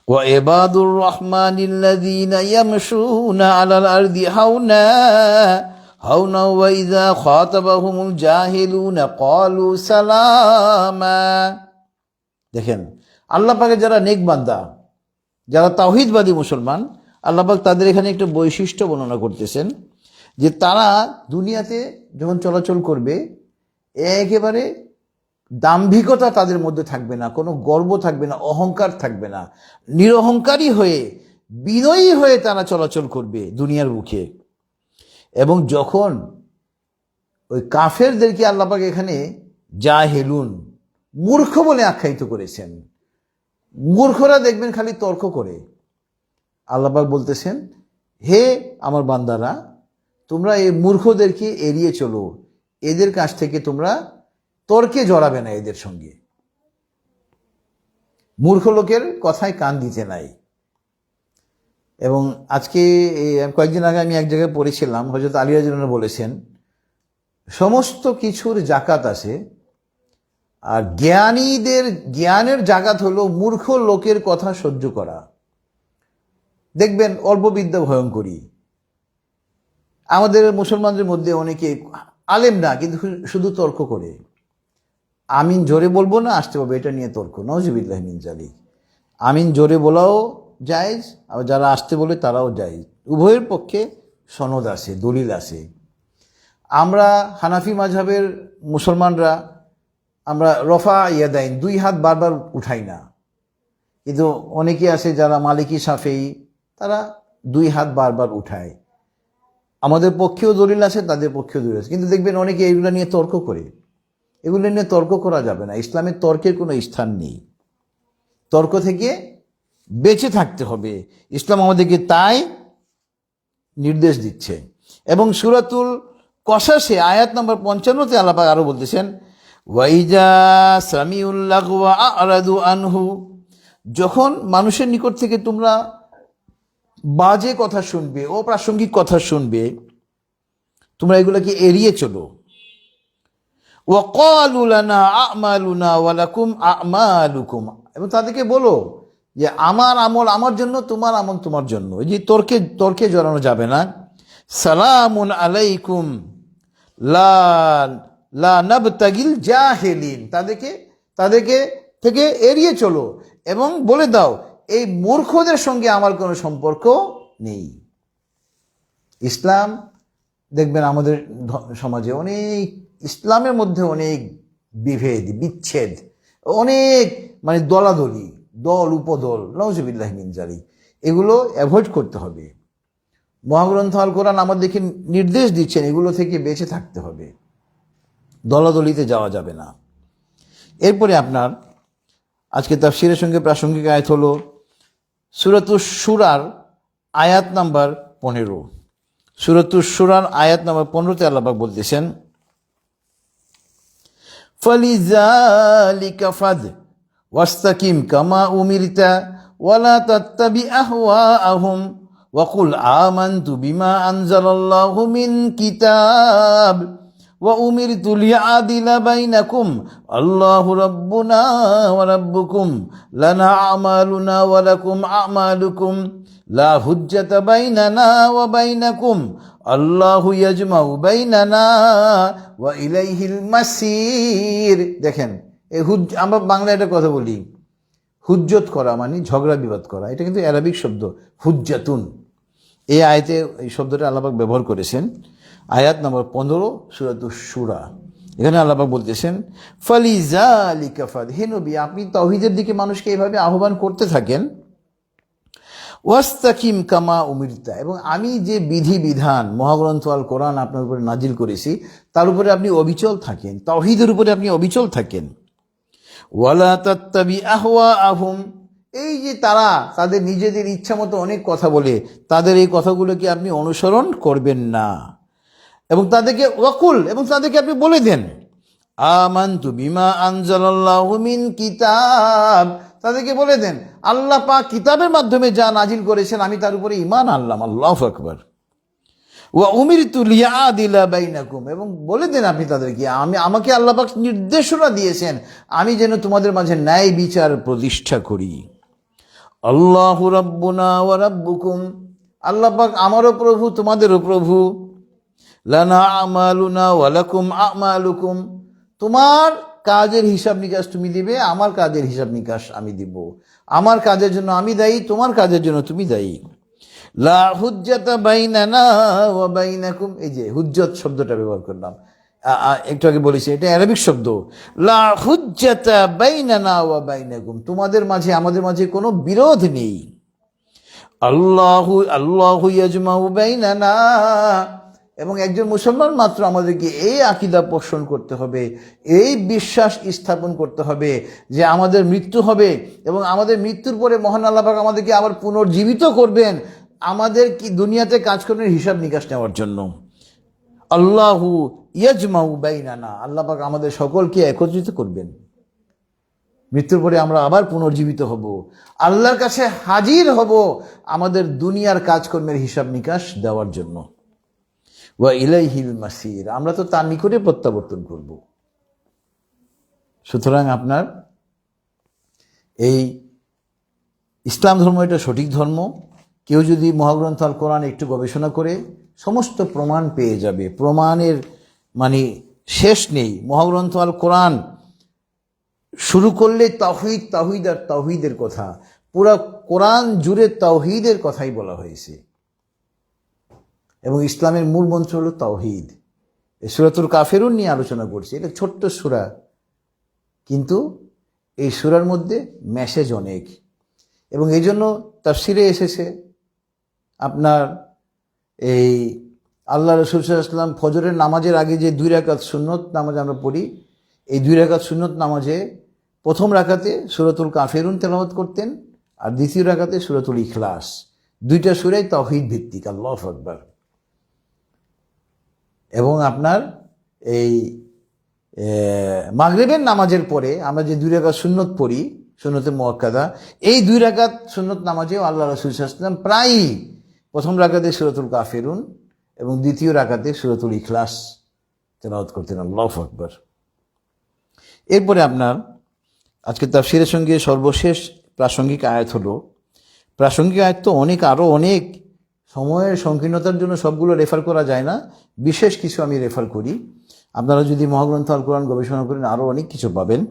ওয়া ইবাদুর রহমানিল্লাযীনা ইয়ামশুনা আলাল আরদি হাওনা হাওনা ওয়া ইযা খাতাবাহুমুল জাহিলুনা ক্বালু সালামা। দেখেন, আল্লাহ পাকের যারা নেক বান্দা, যারা তাওহীদবাদী মুসলমান, আল্লাহ পাক তাদের এখানে একটা বৈশিষ্ট্য বর্ণনা করতেছেন যে তারা দুনিয়াতে যখন চলাচল করবে, একেবারে দাম্ভিকতা তাদের মধ্যে থাকবে না, কোনো গর্ব থাকবে না, অহংকার থাকবে না, নিরহংকারী হয়ে, বিনয়ী হয়ে তারা চলাচল করবে দুনিয়ার বুকে। এবং যখন ওই কাফেরদেরকে আল্লাহ পাক এখানে জাহেলুন, মূর্খ বলে আখ্যায়িত করেছেন। মূর্খরা দেখবেন খালি তর্ক করে। আল্লাহ পাক বলতেছেন, হে আমার বান্দারা, তোমরা এই মূর্খদেরকে এড়িয়ে চলো, এদের কাছ থেকে তোমরা তর্কে জড়াবে না এদের সঙ্গে। মূর্খ লোকের কথায় কান দিতে নাই। এবং আজকে কয়েকদিন আগে আমি এক জায়গায় পড়েছিলাম, হযরত আলী রাদিয়াল্লাহু আনহু বলেছেন, সমস্ত কিছুর জাকাত আছে, আর জ্ঞানের জাকাত হলো মূর্খ লোকের কথা সহ্য করা। দেখবেন অল্প বিদ্যা ভয়ঙ্করী। আমাদের মুসলমানদের মধ্যে অনেকে আলেম না, কিন্তু শুধু তর্ক করে। আমিন জোরে বলবো না, আসতে পারবো, এটা নিয়ে তর্ক। নাউজুবিল্লাহি মিন যালিক। আমিন জোরে বলাও জায়েজ, আর যারা আসতে বলে তারাও জায়েজ। উভয়ের পক্ষে সনদ আছে, দলিল আছে। আমরা হানাফি মাযহাবের মুসলমানরা আমরা রফা ইয়াদাইন, দুই হাত বারবার উঠাই না। কিন্তু অনেকে আছে যারা মালিকি শাফেঈ, তারা দুই হাত বারবার উঠায়। আমাদের পক্ষেও দলিল আছে, তাদের পক্ষেও দলিল আছে। কিন্তু দেখবেন অনেকে এগুলো নিয়ে তর্ক করে। এগুলো নিয়ে তর্ক করা যাবে না। ইসলামের তর্কের কোনো স্থান নেই। তর্ক থেকে বেঁচে থাকতে হবে। ইসলাম আমাদেরকে তাই নির্দেশ দিচ্ছে। এবং সূরাতুল কসাসে আয়াত নম্বর ৫৫-তে আল্লাহ পাক আরও বলতেছেন, ওয়াইজা সামিউল লাগওয়া আরাদু আনহু, যখন মানুষের নিকট থেকে তোমরা বাজে কথা শুনবে, অপ্রাসঙ্গিক কথা শুনবে, তোমরা এগুলোকে এড়িয়ে চলো। ওয়া ক্বালু লানা আমালুনা ওয়া লাকুম আমালুকুম, এবং তাদেরকে বলো যে আমার আমল আমার জন্য, তোমার আমল তোমার জন্য। এই যে তর্কে জড়ানো যাবে না। সালামুন আলাইকুম লা নাবতাগিল জাহিলিন, তাদেরকে থেকে এড়িয়ে চলো এবং বলে দাও, এই মূর্খদের সঙ্গে আমার কোনো সম্পর্ক নেই। ইসলাম দেখবেন আমাদের সমাজে অনেক, ইসলামের মধ্যে অনেক বিভেদ বিচ্ছেদ, অনেক মানে দলাদলি, দল উপদল, নাউজুবিল্লাহি মিন যালিক, এগুলো অ্যাভয়েড করতে হবে। মহাগ্রন্থ আল কোরআন আমাদেরকে নির্দেশ দিচ্ছেন এগুলো থেকে বেঁচে থাকতে হবে, দলাদলিতে যাওয়া যাবে না। এরপরে আপনার আজকে তাফসীরের সঙ্গে প্রাসঙ্গিক আয়াত হলো সূরাতুশ শূরার আয়াত নাম্বার 15। সূরাতুশ শূরার আয়াত নাম্বার 15তে আল্লাহ পাক বলতেছেন, ফালিযালিকা ফাদ ওয়াস্তাকিম কামা উমিরতা ওয়ালা তাত্তাবি আহওয়াআহুম ওয়াকুল আমানতু বিমা আনজালাল্লাহু মিন কিতাব ওয়া উমিরতু লিআদিলা বাইনাকুম আল্লাহু রাব্বুনা ওয়া রাব্বুকুম লানা আমালুনা ওয়া লাকুম আমালুকুম লা হুজ্জাতা বাইনানা ওয়া বাইনাকুম আল্লাহু ইয়াজমাউ বাইনানা ওয়া ইলাইহিল মাসির। দেখেন, এই আমরা বাংলায় একটা কথা বলি, হুজ্জত করা মানে ঝগড়া বিবাদ করা, এটা কিন্তু আরবিক শব্দ হুজ্জাতুন। এই আয়াতে এই শব্দটা আল্লাহ পাক ব্যবহার করেছেন। আয়াত নম্বর 15 সূরাতুশ শূরা। এখানে আল্লাহ পাক বলতেছেন ফালিযালিকা ফাদ, হে নবী আপনি তাওহীদের দিকে মানুষকে এইভাবে আহ্বান করতে থাকেন, ওয়াস্তাকিম কামা উমিরতা, এবং আমি যে বিধি বিধান মহাগ্রন্থ আল কোরআন আপনার উপরে নাজিল করেছি তার উপরে আপনি অবিচল থাকেন, তাওহীদের উপরে আপনি অবিচল থাকেন। ওয়ালা তাত্তাবি আহওয়াআহুম, এই যে তারা তাদের নিজেদের ইচ্ছা মতো অনেক কথা বলে, তাদের এই কথাগুলোকে আপনি অনুসরণ করবেন না। এবং তাদেরকে ওয়াকুল, এবং তাদেরকে আপনি বলে দেন আমানতু বিমা আনজালাল্লাহু মিন কিতাব, তাদেরকে বলে দেন আল্লাহ পাক কিতাবের মাধ্যমে যা নাজিল করেছেন আমি তার উপরে ঈমান আনলাম। আল্লাহু আকবার। ওয়া উমিরতু লিআদিলা বাইনাকুম, এবং বলে দেন আপনি তাদেরকে আমাকে আল্লাহ পাক নির্দেশনা দিয়েছেন আমি যেন তোমাদের মাঝে ন্যায় বিচার প্রতিষ্ঠা করি। আল্লাহু রাব্বুনা ওয়া রাব্বুকুম, আল্লাহ পাক আমারও প্রভু তোমাদেরও প্রভু। লানা আমালুনা ওয়া লাকুম আমালুকুম, তোমার কাজের হিসাব নিকাশ তুমি দিবে, আমার কাজের হিসাব নিকাশ আমি দিব। আমার কাজের জন্য আমি দায়ী, তোমার কাজের জন্য তুমি দায়ী। লা হুজ্জাতা বাইনানা ওয়া বাইনাকুম, এই যে হুজ্জত শব্দটা ব্যবহার করলাম একটু আগে বলেছি, এটা আরবিক শব্দ। লা হুজ্জাতা বাইনানা ওয়া বাইনাকুম, তোমাদের মাঝে আমাদের মাঝে কোনো বিরোধ নেই। আল্লাহু ইয়াজমাউ বাইনানা, এবং একজন মুসলমান মাত্র আমাদেরকে এই আকীদা পোষণ করতে হবে, এই বিশ্বাস স্থাপন করতে হবে যে আমাদের মৃত্যু হবে এবং আমাদের মৃত্যুর পরে মহান আল্লাহ পাক আমাদেরকে আবার পুনর্জীবিত করবেন আমাদের কি দুনিয়াতে কাজকর্মের হিসাব নিকাশ নেওয়ার জন্য। আল্লাহু ইয়াজমাউ বাইনানা, আল্লাহ পাক আমাদের সকলকে একত্রিত করবেন, মৃত্যুর পরে আমরা আবার পুনর্জীবিত হব, আল্লাহর কাছে হাজির হব আমাদের দুনিয়ার কাজকর্মের হিসাব নিকাশ দেওয়ার জন্য। ওয়া ইলাইহিল মাসির, আমরা তো তার নিকটে প্রত্যাবর্তন করব। সুতরাং আপনার এই ইসলাম ধর্ম এটা সঠিক ধর্ম। কেউ যদি মহাগ্রন্থ আল কোরআন একটু গবেষণা করে সমস্ত প্রমাণ পেয়ে যাবে, প্রমাণের মানে শেষ নেই। মহাগ্রন্থ আল কোরআন শুরু করলে তাওহীদ তাওহীদ আর তাওহীদের কথা, পুরা কোরআন জুড়ে তাওহীদের কথাই বলা হয়েছে। এবং ইসলামের মূল মন্ত্র হলো তাওহীদ। এই সূরাতুল কাফিরুন নিয়ে আলোচনা করছি, এটা ছোট্ট সূরা, কিন্তু এই সূরার মধ্যে মেসেজ অনেক। এবং এই জন্য তাফসিরে এসেছে আপনার এই আল্লাহ রাসূল সাল্লাল্লাহু আলাইহি ওয়াসাল্লাম ফজরের নামাজের আগে যে 2 রাকাত সুন্নত নামাজ আমরা পড়ি, এই 2 রাকাত সুন্নত নামাজে প্রথম রাকাতে সূরাতুল কাফিরুন তেলাওয়াত করতেন আর দ্বিতীয় রাকাতে সূরাতুল ইখলাস। দুইটা সূরাই তাওহীদ ভিত্তিক। আল্লাহু আকবার। এবং আপনার এই মাগরিবের নামাজের পরে আমরা যে 2 রাকাত সুন্নত পড়ি, সুন্নতে মুআক্কাদা, এই 2 রাকাত সুন্নত নামাজেও আল্লাহ রাসূল সাল্লাল্লাহু আলাইহি ওয়াসাল্লাম প্রায়ই প্রথম রাকাতে সূরাতুল কাফিরুন এবং দ্বিতীয় রাকাতে সূরাতুল ইখলাস তেলাওয়াত করতেন। আল্লাহু আকবার। এরপরে আপনার আজকে তাফসীরের সঙ্গে সর্বশেষ প্রাসঙ্গিক আয়াত হলো, প্রাসঙ্গিক আয়াত তো অনেক, আরও অনেক, সময়ের সংকীর্ণতার জন্য সবগুলো রেফার করা যায় না, বিশেষ কিছু আমি রেফার করি। আপনারা যদি মহাগ্রন্থ আল কোরআন গবেষণা করেন আরও অনেক কিছু পাবেন।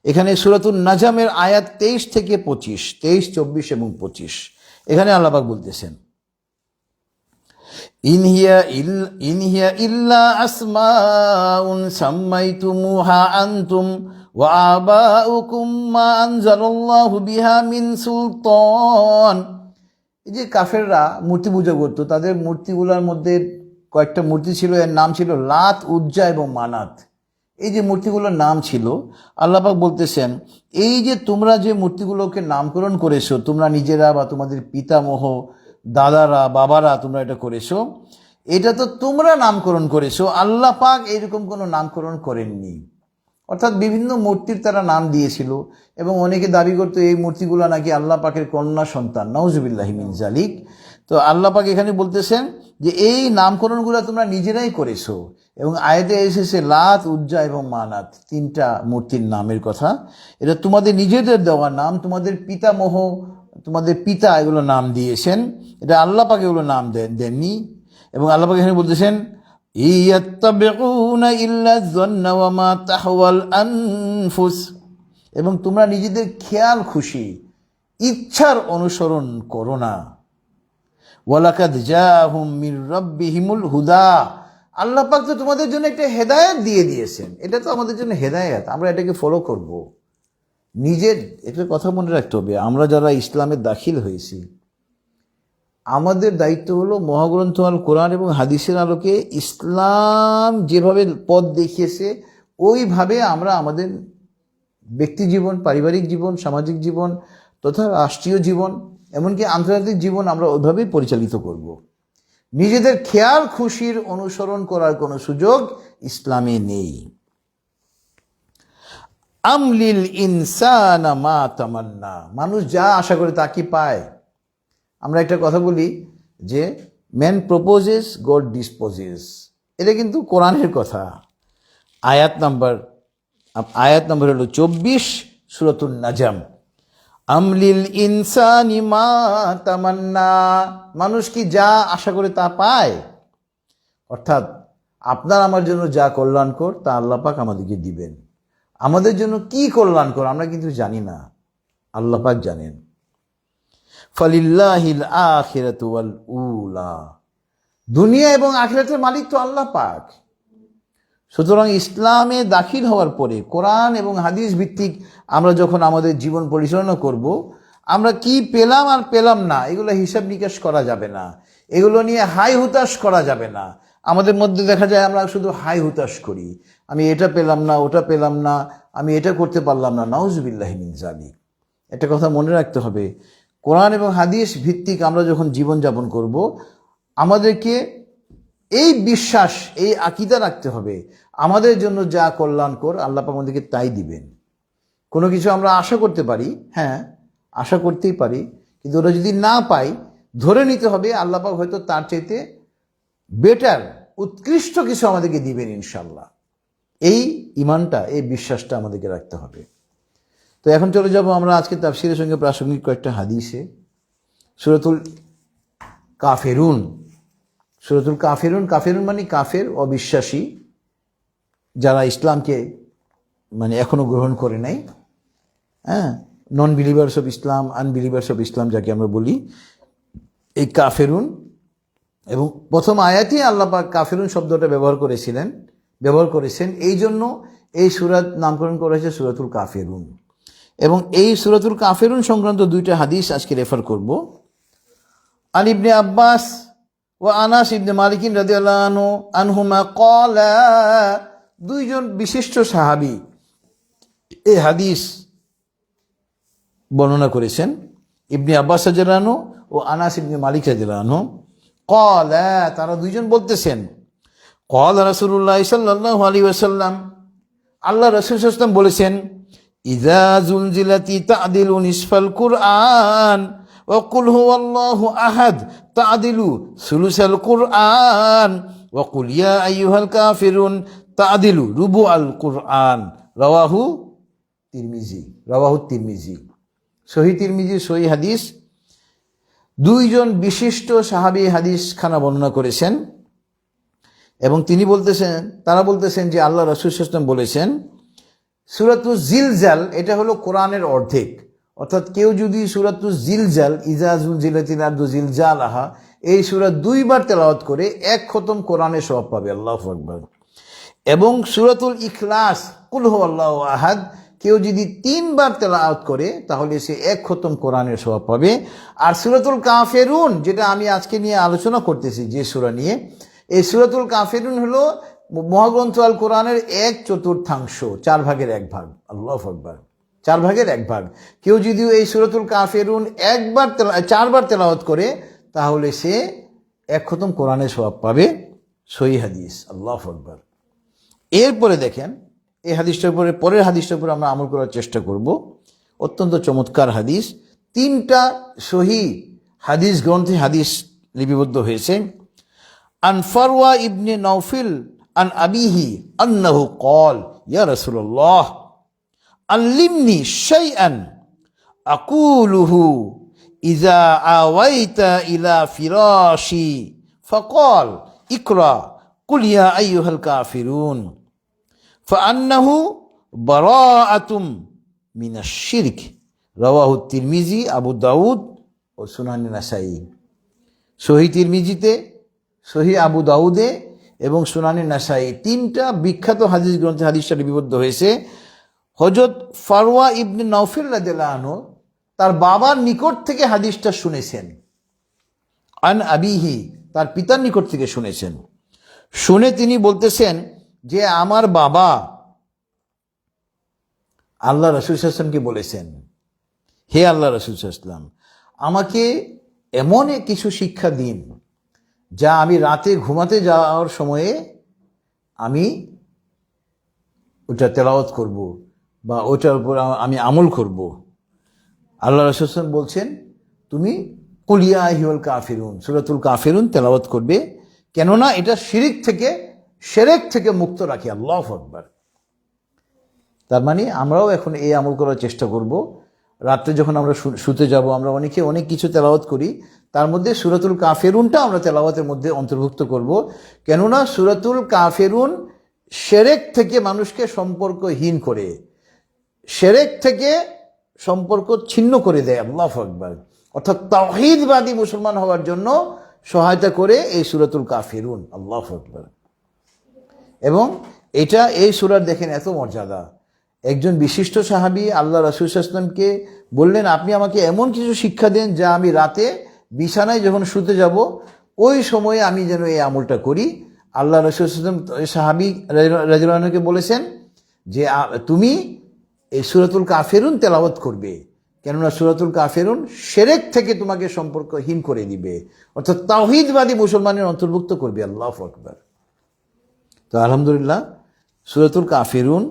এখানে সূরাতুন নাজমের আয়াত 23 থেকে 25, 23, 24 এবং 25, এখানে আল্লাহ পাক বলতেছেন, ইন হিয়া ইল্লা আসমাউন সাম্মাইতুমুহা আনতুম ওয়া আবাউকুম মা আনজালাল্লাহু বিহা মিন সুলতান। এই যে কাফেররা মূর্তি পূজা করতো, তাদের মূর্তিগুলোর মধ্যে কয়েকটা মূর্তি ছিল, এর নাম ছিল লাত, উজ্জা এবং মানাত। এই যে মূর্তিগুলোর নাম ছিল, আল্লাহ পাক বলতেছেন, এই যে তোমরা যে মূর্তিগুলোকে নামকরণ করেছো, তোমরা নিজেরা বা তোমাদের পিতামহ, দাদারা, বাবারা, তোমরা এটা করেছো, এটা তো তোমরা নামকরণ করেছো, আল্লাহ পাক এরকম কোনো নামকরণ করেননি। অর্থাৎ বিভিন্ন মূর্তির তারা নাম দিয়েছিল এবং অনেকে দাবি করতো এই মূর্তিগুলো নাকি আল্লাহ পাকের কন্যা সন্তান, নাউজুবিল্লাহি মিন জালিক। তো আল্লাহ পাক এখানে বলতেছেন যে এই নামকরণগুলো তোমরা নিজেরাই করেছো, এবং আয়াতে এসেছে লাত, উজ্জা এবং মানাত, তিনটা মূর্তির নামের কথা। এটা তোমাদের নিজেদের দেওয়া নাম, তোমাদের পিতামহ, তোমাদের পিতা এগুলো নাম দিয়েছেন, এটা আল্লাহ পাক এগুলো নাম দেননি। এবং আল্লাহ পাক এখানে বলতেছেন, ইয়াত্তাবিউনা ইল্লা যন্না ওয়া মা তাহওয়াল আনফুস, এবং তোমরা নিজেদের খেয়াল খুশি, ইচ্ছার অনুসরণ করো না। ওয়ালাকাদ জাআহুম মির রাব্বিহিমুল হুদা, আল্লাহ পাক তো তোমাদের জন্য একটা হেদায়েত দিয়ে দিয়েছেন, এটা তো আমাদের জন্য হেদায়েত, আমরা এটাকে ফলো করব। নিজের একটা কথা মনে রাখতে হবে, আমরা যারা ইসলামে দাখিল হয়েছি, আমাদের দায়িত্ব হলো মহাগ্রন্থ আল কোরআন এবং হাদিসের আলোকে ইসলাম যেভাবে পথ দেখিয়েছে ওইভাবে আমরা আমাদের ব্যক্তি জীবন, পারিবারিক জীবন, সামাজিক জীবন তথা রাষ্ট্রীয় জীবন, এমনকি আন্তর্জাতিক জীবন আমরা ওইভাবেই পরিচালিত করব। নিজেদের খেয়াল খুশির অনুসরণ করার কোনো সুযোগ ইসলামে নেই। আমলিল ইনসানা মা তামান্না, মানুষ যা আশা করে তা কি পায়? আমরা একটা কথা বলি যে ম্যান প্রপোজেস, গড ডিসপোজেস, এটা কিন্তু কোরআনের কথা। আয়াত নাম্বার হলো 24, সূরাতুন নাজম। আমলিল ইনসানি মা তামান্না, মানুষ কি যা আশা করে তা পায়? অর্থাৎ আপনার আমার জন্য যা কল্যাণকর তা আল্লাহ পাক আমাদেরকে দিবেন। আমাদের জন্য কি কল্যাণকর আমরা কিন্তু জানি না, আল্লাহ পাক জানেন। ফালিল্লাহিল আখিরাতু ওয়াল উলা, দুনিয়া এবং আখিরাতের মালিক তো আল্লাহ পাক। সুতরাং ইসলামে দাখিল হওয়ার পরে কোরআন এবং হাদিস ভিত্তিক আমরা যখন আমাদের জীবন পরিচালনা করব, আমরা কি পেলাম আর পেলাম না এগুলো হিসাব নিকাশ করা যাবে না, এগুলো নিয়ে হাই হুতাশ করা যাবে না। আমাদের মধ্যে দেখা যায় আমরা শুধু হাই হুতাশ করি, আমি এটা পেলাম না, ওটা পেলাম না, আমি এটা করতে পারলাম না, নাউজুবিল্লাহি মিন যালিক। একটা কথা মনে রাখতে হবে, কোরআন এবং হাদিস ভিত্তিক আমরা যখন জীবনযাপন করব, আমাদেরকে এই বিশ্বাস, এই আকীদা রাখতে হবে, আমাদের জন্য যা কল্যাণকর আল্লাহ পাক আমাদেরকে তাই দিবেন। কোনো কিছু আমরা আশা করতে পারি, হ্যাঁ আশা করতেই পারি, কিন্তু ওটা যদি না পাই, ধরে নিতে হবে আল্লাহ পাক হয়তো তার চাইতে বেটার, উৎকৃষ্ট কিছু আমাদেরকে দিবেন ইনশাল্লাহ। এই ঈমানটা, এই বিশ্বাসটা আমাদেরকে রাখতে হবে। তো এখন চলে যাব আমরা আজকে তাফসীরের সঙ্গে প্রাসঙ্গিক কয়েকটা হাদিসে। সূরাতুল কাফিরুন, সূরাতুল কাফিরুন, কাফিরুন মানে কাফের, অবিশ্বাসী, যারা ইসলামকে মানে এখনো গ্রহণ করে নাই, হ্যাঁ, non believers of Islam, unbelievers of Islam যাকে আমরা বলি, এই কাফেরুন। এবং প্রথম আয়াতে আল্লাহ পাক কাফেরুন শব্দটা ব্যবহার করেছেন, এই জন্য এই সূরার নামকরণ করা হয়েছে সূরাতুল কাফিরুন। এবং এই সূরাতুল কাফিরুন সংক্রান্ত দুইটা হাদিস আজকে রেফার করব। আন ইবনে আব্বাস ওয়া আনাস ইবনে মালিক রাদিয়াল্লাহু আনহুমা ক্বালা, দুইজন বিশিষ্ট সাহাবী এই হাদিস বর্ণনা করেছেন, ইবনে আব্বাস রাদিয়াল্লাহু আনহু ও আনাস ইবনে মালিক রাদিয়াল্লাহু আনহু। ক্বালা, তারা দুইজন বলতেছেন, ক্বালা রাসূলুল্লাহ সাল্লাল্লাহু আলাইহি ওয়াসাল্লাম, আল্লাহ রাসূল সাল্লাল্লাহু আলাইহি ওয়াসাল্লাম বলেছেন, ইযা যুলজিলাতি তা'দিলু নিসফাল কুরআন ওয়া কুল হুয়াল্লাহু আহাদ তা'দিলু সুলুসাল কুরআন ওয়া কুল ইয়া আইয়ুহাল কাফিরুন তা'দিলু রুবুআল কুরআন। রাওয়াহু তিরমিজি, সহিহ তিরমিজি, সহিহ হাদিস। দুইজন বিশিষ্ট সাহাবী হাদিস খানা বর্ণনা করেছেন এবং তারা বলতেছেন যে আল্লাহ রাসূল সাল্লাল্লাহু আলাইহি ওয়াসাল্লাম বলেছেন, সূরাতুজ জিলজাল এটা হলো কোরআনের অর্ধেক, অর্থাৎ কেউ যদি সূরাতুজ জিলজাল ইজা জুলজিলাতিল আরদু জিলজালাহা এই সূরা 2 বার তেলাওয়াত করে 1 খতম কোরআনের সওয়াব পাবে। আল্লাহু আকবার। এবং সূরাতুল ইখলাস কুল হুয়াল্লাহু আহাদ কেউ যদি 3 বার তেলাওয়াত করে তাহলে সে 1 খতম কোরআনের সওয়াব পাবে। আর সূরাতুল কাফিরুন যেটা আমি আজকে নিয়ে আলোচনা করতেছি যে সূরা নিয়ে, এই সূরাতুল কাফিরুন হলো মহাগ্রন্থ আল কোরআনের 1/4, 4 ভাগের 1 ভাগ। আল্লাহু আকবার। 4 ভাগের 1 ভাগ। কেউ যদি এই সূরাতুল কাফিরুন 4 বার তেলাওয়াত করে তাহলে সে 1 খতম কোরআনের সওয়াব পাবে। সহিহ হাদিস। আল্লাহু আকবার। এরপরে দেখেন এই হাদিসটার উপরে, পরের হাদিসটার উপরে আমরা আমল করার চেষ্টা করব। অত্যন্ত চমৎকার হাদিস। 3টা সহিহ হাদিস গ্রন্থে হাদিস লিপিবদ্ধ হয়েছে। আন ফারওয়া ইবনে নাউফিল আন আবিহি আন্নাহু ক্বাল ইয়া রাসূলুল্লাহ আল্লিমনি শাইআন আকুলুহু ইযা আওয়াইতা ইলা ফিরাশি ফাকাল ইকরা কুল ইয়া আইয়ুহাল কাফিরুন ফাআন্নাহু বারাআতুম মিনাশ শিরক। রাওয়াহু তিরমিজি, আবু দাউদ ও সুনান নাসাই। সহিহ তিরমিজিতে, সহিহ আবু দাউদে এবং সুনানে নাসাই 3টা বিখ্যাত হাদিস গ্রন্থে হাদিসটা লিপিবদ্ধ হয়েছে। হযরত ফারওয়া ইবনে নাউফিল রাদিয়াল্লাহু আনহু তার বাবার নিকট থেকে হাদিসটা শুনেছেন। আন আবিহি তার পিতার নিকট থেকে শুনেছেন। শুনে তিনি বলতেছেন যে আমার বাবা আল্লাহ রাসূল সাল্লাল্লাহু আলাইহি ওয়াসাল্লামকে বলেছেন, হে আল্লাহ রাসূল সাল্লাল্লাহু আলাইহি ওয়াসাল্লাম, আমাকে এমন কিছু শিক্ষা দিন যা আমি রাতে ঘুমাতে যাওয়ার সময়ে আমি ওটা তেলাওয়াত করব বা ওটার উপর আমি আমল করব। আল্লাহ রাসূল সাল্লাল্লাহু আলাইহি ওয়াসাল্লাম বলছেন তুমি কুল ইয়া আইয়ুহাল কাফিরুন সূরাতুল কাফিরুন তেলাওয়াত করবে, কেননা এটা শিরক থেকে মুক্ত রাখে। আল্লাহু আকবার। তার মানে আমরাও এখন এই আমল করার চেষ্টা করব। রাত্রে যখন আমরা শুতে যাব আমরা অনেকে অনেক কিছু তেলাওয়াত করি, তার মধ্যে সূরাতুল কাফিরুনটা আমরা তেলাওয়াতের মধ্যে অন্তর্ভুক্ত করব, কেননা সূরাতুল কাফিরুন শিরক থেকে মানুষকে সম্পর্কহীন করে, শিরক থেকে সম্পর্ক ছিন্ন করে দেয়। আল্লাহু আকবার। অর্থাৎ তাওহীদবাদী মুসলমান হওয়ার জন্য সহায়তা করে এই সূরাতুল কাফিরুন। আল্লাহু আকবার। এবং এটা এই সূরার দেখেন এত মর্যাদা। একজন বিশিষ্ট সাহাবী আল্লাহ রাসূল সাল্লাল্লাহু আলাইহি ওয়াসাল্লামকে বললেন, আপনি আমাকে এমন কিছু শিক্ষা দেন যা আমি রাতে বিছানায় যখন শুতে যাব ওই সময়ে আমি যেন এই আমলটা করি। আল্লাহ রাসূল সাল্লাল্লাহু আলাইহি ওয়াসাল্লাম সাহাবী রাদিয়াল্লাহু আনহুকে বলেছেন যে তুমি এই সূরাতুল কাফিরুন তেলাওয়াত করবে, কেননা সূরাতুল কাফিরুন শিরক থেকে তোমাকে সম্পর্কহীন করে দিবে, অর্থাৎ তাওহীদবাদী মুসলমানের অন্তর্ভুক্ত করবে। আল্লাহু আকবার। তো আলহামদুলিল্লাহ সূরাতুল কাফিরুন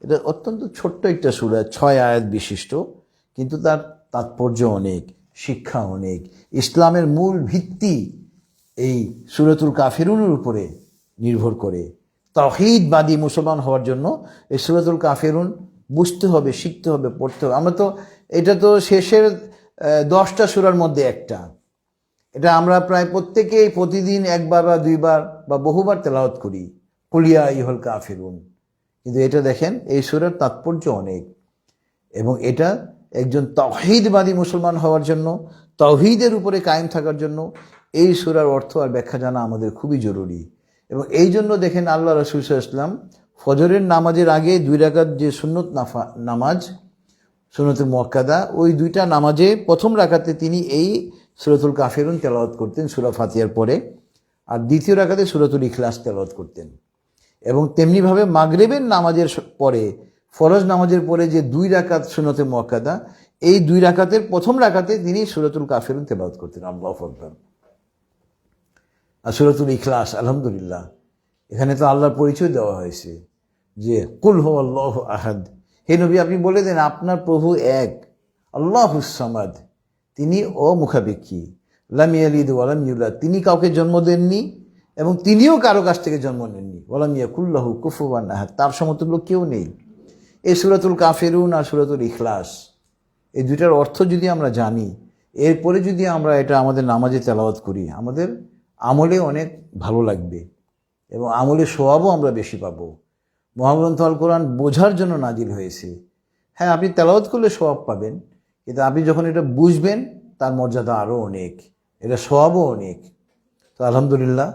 এটা অত্যন্ত ছোট্ট একটা সূরা, 6 আয়াত বিশিষ্ট, কিন্তু তার তাৎপর্য অনেক, শিক্ষা অনেক। ইসলামের মূল ভিত্তি এই সূরাতুল কাফিরুনের উপরে নির্ভর করে। তাওহীদবাদী মুসলমান হওয়ার জন্য এই সূরাতুল কাফিরুন বুঝতে হবে, শিখতে হবে, পড়তে হবে। আমরা তো এটা তো শেষের 10টা সূরার মধ্যে একটা, এটা আমরা প্রায় প্রত্যেকেই প্রতিদিন 1 বার বা 2 বার বা বহুবার তেলাওয়াত করি, কুল ইয়া আইয়ুহাল কাফিরুন। কিন্তু এটা দেখেন এই সূরার তাৎপর্য অনেক, এবং এটা একজন তাওহীদবাদী মুসলমান হওয়ার জন্য, তাওহীদের উপরে কায়েম থাকার জন্য এই সূরার অর্থ আর ব্যাখ্যা জানা আমাদের খুবই জরুরি। এবং এই জন্য দেখেন আল্লাহ রাসূল সাল্লাল্লাহু আলাইহি ওয়াসাল্লাম ফজরের নামাজের আগে 2 রাকাত যে সুন্নত নামাজ, সুন্নতুল মুআক্কাদা, ওই 2টা নামাজে প্রথম রাকাতে তিনি এই সূরাতুল কাফিরুন তেলাওয়াত করতেন সূরা ফাতিহার পরে, আর দ্বিতীয় রাকাতে সূরাতুল ইখলাস তেলাওয়াত করতেন। এবং তেমনিভাবে মাগরিবের নামাজের পরে, ফরজ নামাজের পরে যে 2 রাকাত সুন্নতে মুআক্কাদা, এই 2 রাকাতের প্রথম রাকাতে তিনি সূরাতুল কাফিরুন তেলাওয়াত করতেন। আল্লাহু আকবার। আর সূরাতুল ইখলাস, আলহামদুলিল্লাহ, এখানে তো আল্লাহর পরিচয় দেওয়া হয়েছে যে কুল হুয়াল্লাহু আহাদ। হে নবী আপনি বলে দেন আপনার প্রভু এক, আল্লাহুস সামাদ, তিনি অমুখাপেক্ষী, লাম ইয়ালিদ ওয়া লাম ইউলাদ, তিনি কাউকে জন্ম দেননি এবং তিনিও কারো কাছ থেকে জন্ম নেননি। ওয়া লাম ইয়াকুল লাহু কুফুয়ান আহাদ, তার সমতুল্য কেউ নেই। এই সূরাতুল কাফিরুন আর সূরাতুল ইখলাস, এই 2টার অর্থ যদি আমরা জানি, এরপরে যদি আমরা এটা আমাদের নামাজে তেলাওয়াত করি, আমাদের আমলে অনেক ভালো লাগবে এবং আমলের সওয়াবও আমরা বেশি পাবো। মহাগ্রন্থ আল কোরআন বোঝার জন্য নাজিল হয়েছে। হ্যাঁ, আপনি তেলাওয়াত করলে সওয়াব পাবেন, কিন্তু আপনি যখন এটা বুঝবেন তার মর্যাদা আরও অনেক, এটা সওয়াবও অনেক। তো আলহামদুলিল্লাহ,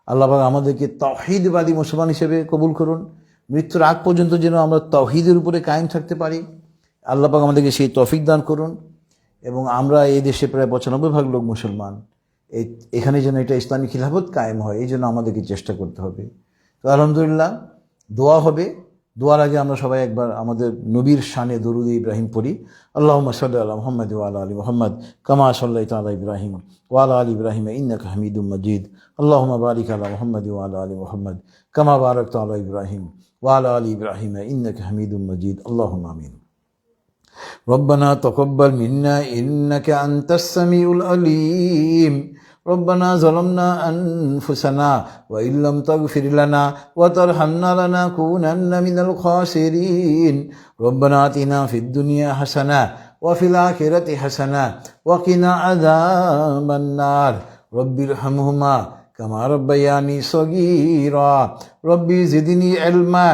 আল্লাহ পাক আমাদেরকে তাওহীদবাদী মুসলমান হিসেবে কবুল করুন। মৃত্যুর আগ পর্যন্ত যেন আমরা তাওহীদের উপরে কায়েম থাকতে পারি, আল্লাহ পাক আমাদেরকে সেই তৌফিক দান করুন। এবং আমরা এই দেশে প্রায় 95% লোক মুসলমান, এখানে যেন এটা ইসলামী খিলাফত কায়েম হয়, এই জন্য আমাদেরকে চেষ্টা করতে হবে। তো আলহামদুলিল্লাহ, দোয়া হবে। দোয়ার আগে আমরা সবাই একবার আমাদের নবীর শানে দরুদ ইব্রাহিম পড়ি। আল্লাহুম্মা সাল্লি আলা মুহাম্মাদ ওয়া আলা আলি মুহাম্মাদ কামা সাল্লাইতা আলা ইব্রাহিম ওয়া আলা আলি ইব্রাহিম ইন্নাকা হামিদুম মাজিদ। আল্লাহুম্মা বারিক আলা মুহাম্মাদ ওয়া আলা আলি মুহাম্মাদ কামা বারাকতা আলা ইব্রাহিম ওয়া আলা আলি ইব্রাহিম ইন্নাকা হামিদুম মাজিদ। আল্লাহুম্মা আমিন। ربنا تقبل منا إنك أنت السميع العليم. ربنا ظلمنا أنفسنا وإن لم تغفر لنا وترحمنا لنكونن من الخاسرين. ربنا آتنا في الدنيا حسنة وفي الآخرة حسنة وقنا عذاب النار. رب ارحمهما كما ربياني صغيرا. ربي زدني علما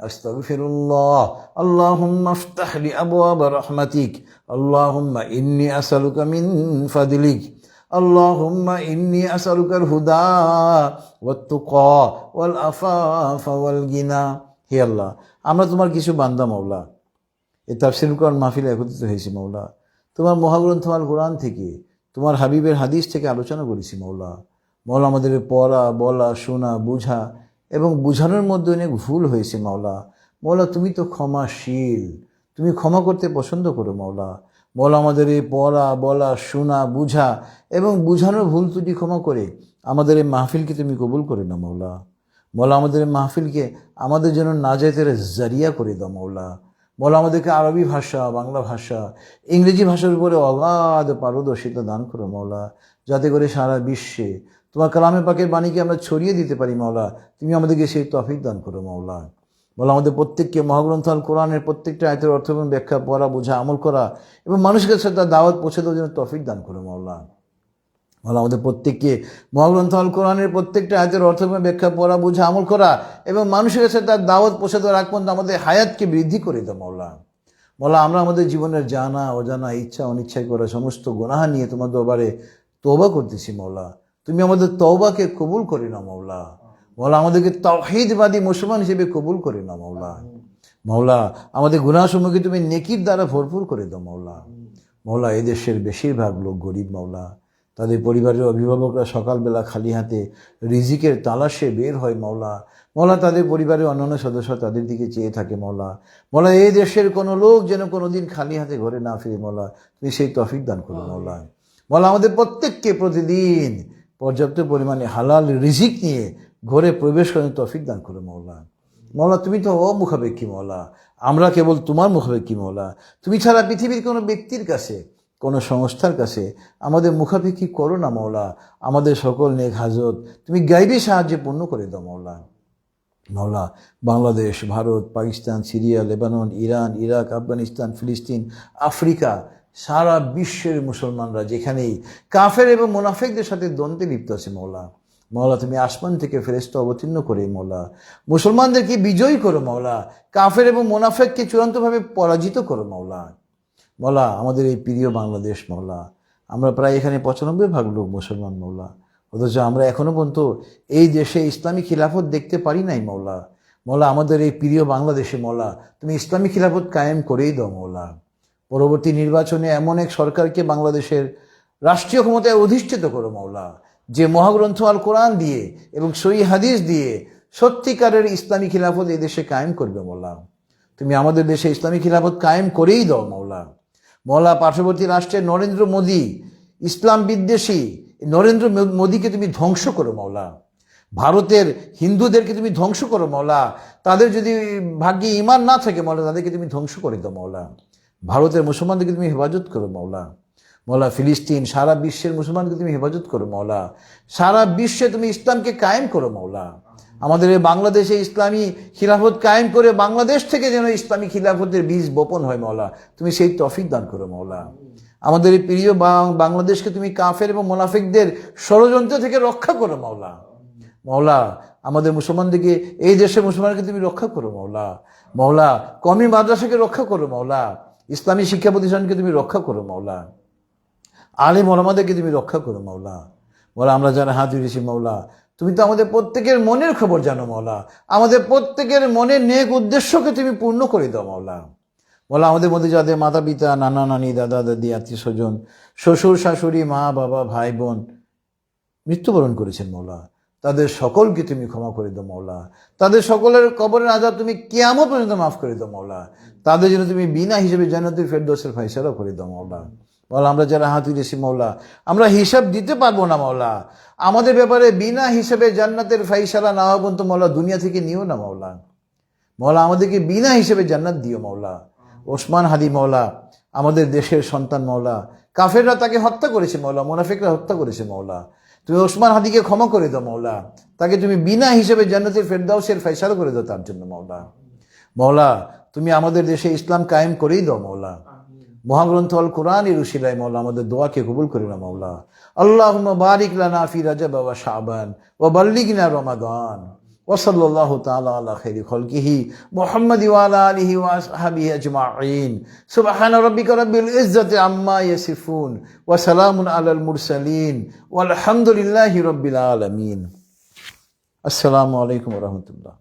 أستغفر الله. اللهم افتح لي أبواب رحمتك. اللهم إني أسألك من فضلك. اللهم إني أسألك الهدى والتقى والعفاف والغنى. হে আল্লাহ, আমরা তোমার কিছু বান্দা মাওলা, এই তাফসীর কোরআন মাহফিলে একত্রিত হয়েছি মাওলা। তোমার মহাগ্রন্থ আল কোরআন থেকে, তোমার হাবিবের হাদিস থেকে আলোচনা করেছি মাওলা। মাওলা, আমাদের পড়া, বলা, শোনা, বুঝা এবং বুঝানোর মধ্যে অনেক ভুল হয়েছে মাওলা। মাওলা, তুমি তো ক্ষমাশীল, তুমি ক্ষমা করতে পছন্দ করো মাওলা। মাওলা, আমাদের এই পড়া, বলা, শোনা, বুঝা এবং বুঝানোর ভুল ত্রুটি ক্ষমা করে আমাদের এই মাহফিলকে তুমি কবুল করে নাও মাওলা। মাওলা, আমাদের এই মাহফিলকে আমাদের জন্য নাজাতের জারিয়া করে দাও মাওলা। মাওলা, আমাদেরকে আরবি ভাষা, বাংলা ভাষা, ইংরেজি ভাষার উপরে অগাধ পারদর্শিতা দান করো মাওলা, যাতে করে সারা বিশ্বে তোমার কালামে পাকের বাণীকে আমরা ছড়িয়ে দিতে পারি মাওলা। তুমি আমাদেরকে সেই তৌফিক দান করো মাওলা। মাওলা, আমাদের প্রত্যেককে মহাগ্রন্থ আল কোরআনের প্রত্যেকটা আয়াতের অর্থ এবং ব্যাখ্যা, পড়া, বোঝা, আমল করা এবং মানুষের কাছে তার দাওয়াত পৌঁছে দেওয়ার জন্য তৌফিক দান করো মাওলা। মাওলা, আমাদের প্রত্যেককে মহাগ্রন্থ আল কোরআনের প্রত্যেকটা আয়াতের অর্থ এবং ব্যাখ্যা, পড়া, বোঝা, আমল করা এবং মানুষের কাছে তার দাওয়াত পৌঁছে দেওয়ার আগ পর্যন্ত আমাদের হায়াতকে বৃদ্ধি করে দাও মাওলা। মাওলা, আমরা আমাদের জীবনের জানা অজানা, ইচ্ছা অনিচ্ছায় করা সমস্ত গুনাহ নিয়ে তোমার দরবারে তওবা করতেছি মাওলা। তুমি আমাদের তওবাকে কবুল করে নাও মাওলা। মাওলা, আমাদেরকে তাওহীদবাদী মুসলমান হিসেবে কবুল করে নাও মাওলা। মাওলা, আমাদের গুনাহসমূহকে তুমি নেকির দ্বারা ভরপুর করে দাও মাওলা। মাওলা, এদেশের বেশিরভাগ লোক গরিব মাওলা, তাদের পরিবারের অভিভাবকরা সকালবেলা খালি হাতে রিজিকের তালাশে বের হয় মাওলা। মাওলা, তাদের পরিবারের অন্যান্য সদস্য তাদের দিকে চেয়ে থাকে মাওলা। মাওলা, এই দেশের কোনো লোক যেন কোনোদিন খালি হাতে ঘরে না ফিরে মাওলা, তুমি সেই তৌফিক দান করো মাওলা। মাওলা, আমাদের প্রত্যেককে প্রতিদিন পর্যাপ্ত পরিমাণে হালাল রিজিক নিয়ে ঘরে প্রবেশ করার তৌফিক দান করো মাওলা। মাওলা, তুমি তো অমুখাপেক্ষী মাওলা, আমরা কেবল তোমার মুখাপেক্ষী মাওলা। তুমি ছাড়া পৃথিবীর কোনো ব্যক্তির কাছে, কোনো সংস্থার কাছে আমাদের মুখাপেক্ষী করো না মাওলা। আমাদের সকল নেক হাজত তুমি গাইবী সাহায্যে পূর্ণ করে দাও মাওলা। মাওলা, Bangladesh, Bharat, Pakistan, Syria, Lebanon, Iran, Iraq, Afghanistan, ফিলিস্তিন, আফ্রিকা, সারা বিশ্বের মুসলমানরা যেখানেই কাফের এবং মুনাফিকদের সাথে দ্বন্দ্বে লিপ্ত আছে মাওলা, মাওলা তুমি আসমান থেকে ফেরেশতা অবতীর্ণ করে মাওলা মুসলমানদেরকে বিজয়ী করো মাওলা, কাফের এবং মুনাফিককে চূড়ান্তভাবে পরাজিত করো মাওলা। মাওলা, আমাদের এই প্রিয় বাংলাদেশ মাওলা, আমরা প্রায় এখানে 95% লোক মুসলমান মাওলা, অথচ আমরা এখনো পর্যন্ত এই দেশে ইসলামী খিলাফত দেখতে পারি নাই মাওলা। মাওলা, আমাদের এই প্রিয় বাংলাদেশে মাওলা তুমি ইসলামী খিলাফত কায়েম করেই দাও মাওলা। পরবর্তী নির্বাচনে এমন এক সরকারকে বাংলাদেশের রাষ্ট্রীয় ক্ষমতায় অধিষ্ঠিত করো মাওলা, যে মহাগ্রন্থ আল কোরআন দিয়ে এবং সহিহ হাদিস দিয়ে সত্যিকারের ইসলামী খিলাফত এই দেশে কায়েম করবে মাওলা। তুমি আমাদের দেশে ইসলামী খিলাফত কায়েম করেই দাও মাওলা। মাওলা, পার্শ্ববর্তী রাষ্ট্রের নরেন্দ্র মোদী ইসলাম বিদ্বেষী নরেন্দ্র মোদীকে তুমি ধ্বংস করো মাওলা। ভারতের হিন্দুদেরকে তুমি ধ্বংস করো মাওলা। তাদের যদি ভাগ্যে ঈমান না থাকে মাওলা, তাদেরকে তুমি ধ্বংস করে দাও মাওলা। ভারতের মুসলমানদেরকে তুমি হেফাজত করো মাওলা। মাওলা, ফিলিস্তিন, সারা বিশ্বের মুসলমানকে তুমি হেফাজত করো মাওলা। সারা বিশ্বে তুমি ইসলামকে কায়েম করো মাওলা। আমাদের এই বাংলাদেশে ইসলামী খিলাফত কায়েম করে বাংলাদেশ থেকে যেন ইসলামী খিলাফতের বীজ বপন হয় মাওলা, তুমি সেই তৌফিক দান করো মাওলা। আমাদের এই প্রিয় বাংলাদেশকে তুমি কাফের এবং মুনাফিকদের ষড়যন্ত্র থেকে রক্ষা করো মাওলা। মওলা আমাদের মুসলমানদেরকে, এই দেশের মুসলমানকে তুমি রক্ষা করো মওলা। মওলা কওমি মাদ্রাসাকে রক্ষা করো মওলা, ইসলামী শিক্ষা প্রতিষ্ঠানকে তুমি রক্ষা করো মওলা, আলেম ওলামাদেরকে তুমি রক্ষা করো মওলা। মওলা আমরা যারা হাত ধরেছি মওলা, তুমি তো আমাদের প্রত্যেকের মনের খবর জানো মওলা, আমাদের প্রত্যেকের মনের নেক উদ্দেশ্যকে তুমি পূর্ণ করে দাও মওলা। মওলা আমাদের মধ্যে যাদের মাতা পিতা, নানা নানি, দাদা দাদি, আত্মীয় স্বজন, শ্বশুর শাশুড়ি, মা বাবা, ভাই বোন মৃত্যুবরণ করেছেন মওলা, তাদের সকলকে তুমি ক্ষমা করে দাও মওলা। তাদের সকলের কবরের আযাব তুমি কিয়ামত পর্যন্ত মাফ করে দাও মওলা। তাদের জন্য তুমি বিনা হিসেবে জান্নাতুল ফেরদৌসের ফয়সালা করে দাও মওলা। মওলা আমরা যারা হাত তুলেছি মওলা, আমরা হিসাব দিতে পারবো না মওলা, আমাদের ব্যাপারে বিনা হিসেবে জান্নাতের ফয়সালা না হওয়া পর্যন্ত মওলা দুনিয়া থেকে নিও না মওলা। মওলা আমাদেরকে বিনা হিসেবে জান্নাত দিও মওলা। ওসমান হাদি মওলা আমাদের দেশের সন্তান মওলা, কাফেররা তাকে হত্যা করেছে মওলা, মুনাফিকরা হত্যা করেছে মওলা, তুমি ওসমান হাদিকে ক্ষমা করে দাও মওলা, তাকে তুমি বিনা হিসেবে জান্নাতুল ফেরদাউসের ফয়সালা করে দাও তার জন্য মওলা। মওলা তুমি আমাদের দেশে ইসলাম কায়েম করেই দাও মওলা। মহাগ্রন্থ আল কোরআনের উসিলায় মওলা আমাদের দোয়াকে কবুল করে নাও মওলা। আল্লাহুম্মা বারিক লানা ফি রাজাব ওয়া শাবান ওয়া বাল্লিগনা রমাদান ওয়া সাল্লাল্লাহু তাআলা আলা খাইরি খালকিহি মুহাম্মাদি ওয়া আলা আলিহি ওয়া আসহাবিহি আজমাইন। সুবহানা রাব্বিকা রাব্বিল ইজ্জাতি আম্মা ইয়াসিফুন ওয়া সালামুন আলাল মুরসালিন ওয়াল হামদুলিল্লাহি রাব্বিল আলামিন। আসসালামু আলাইকুম ওয়া রাহমাতুল্লাহ।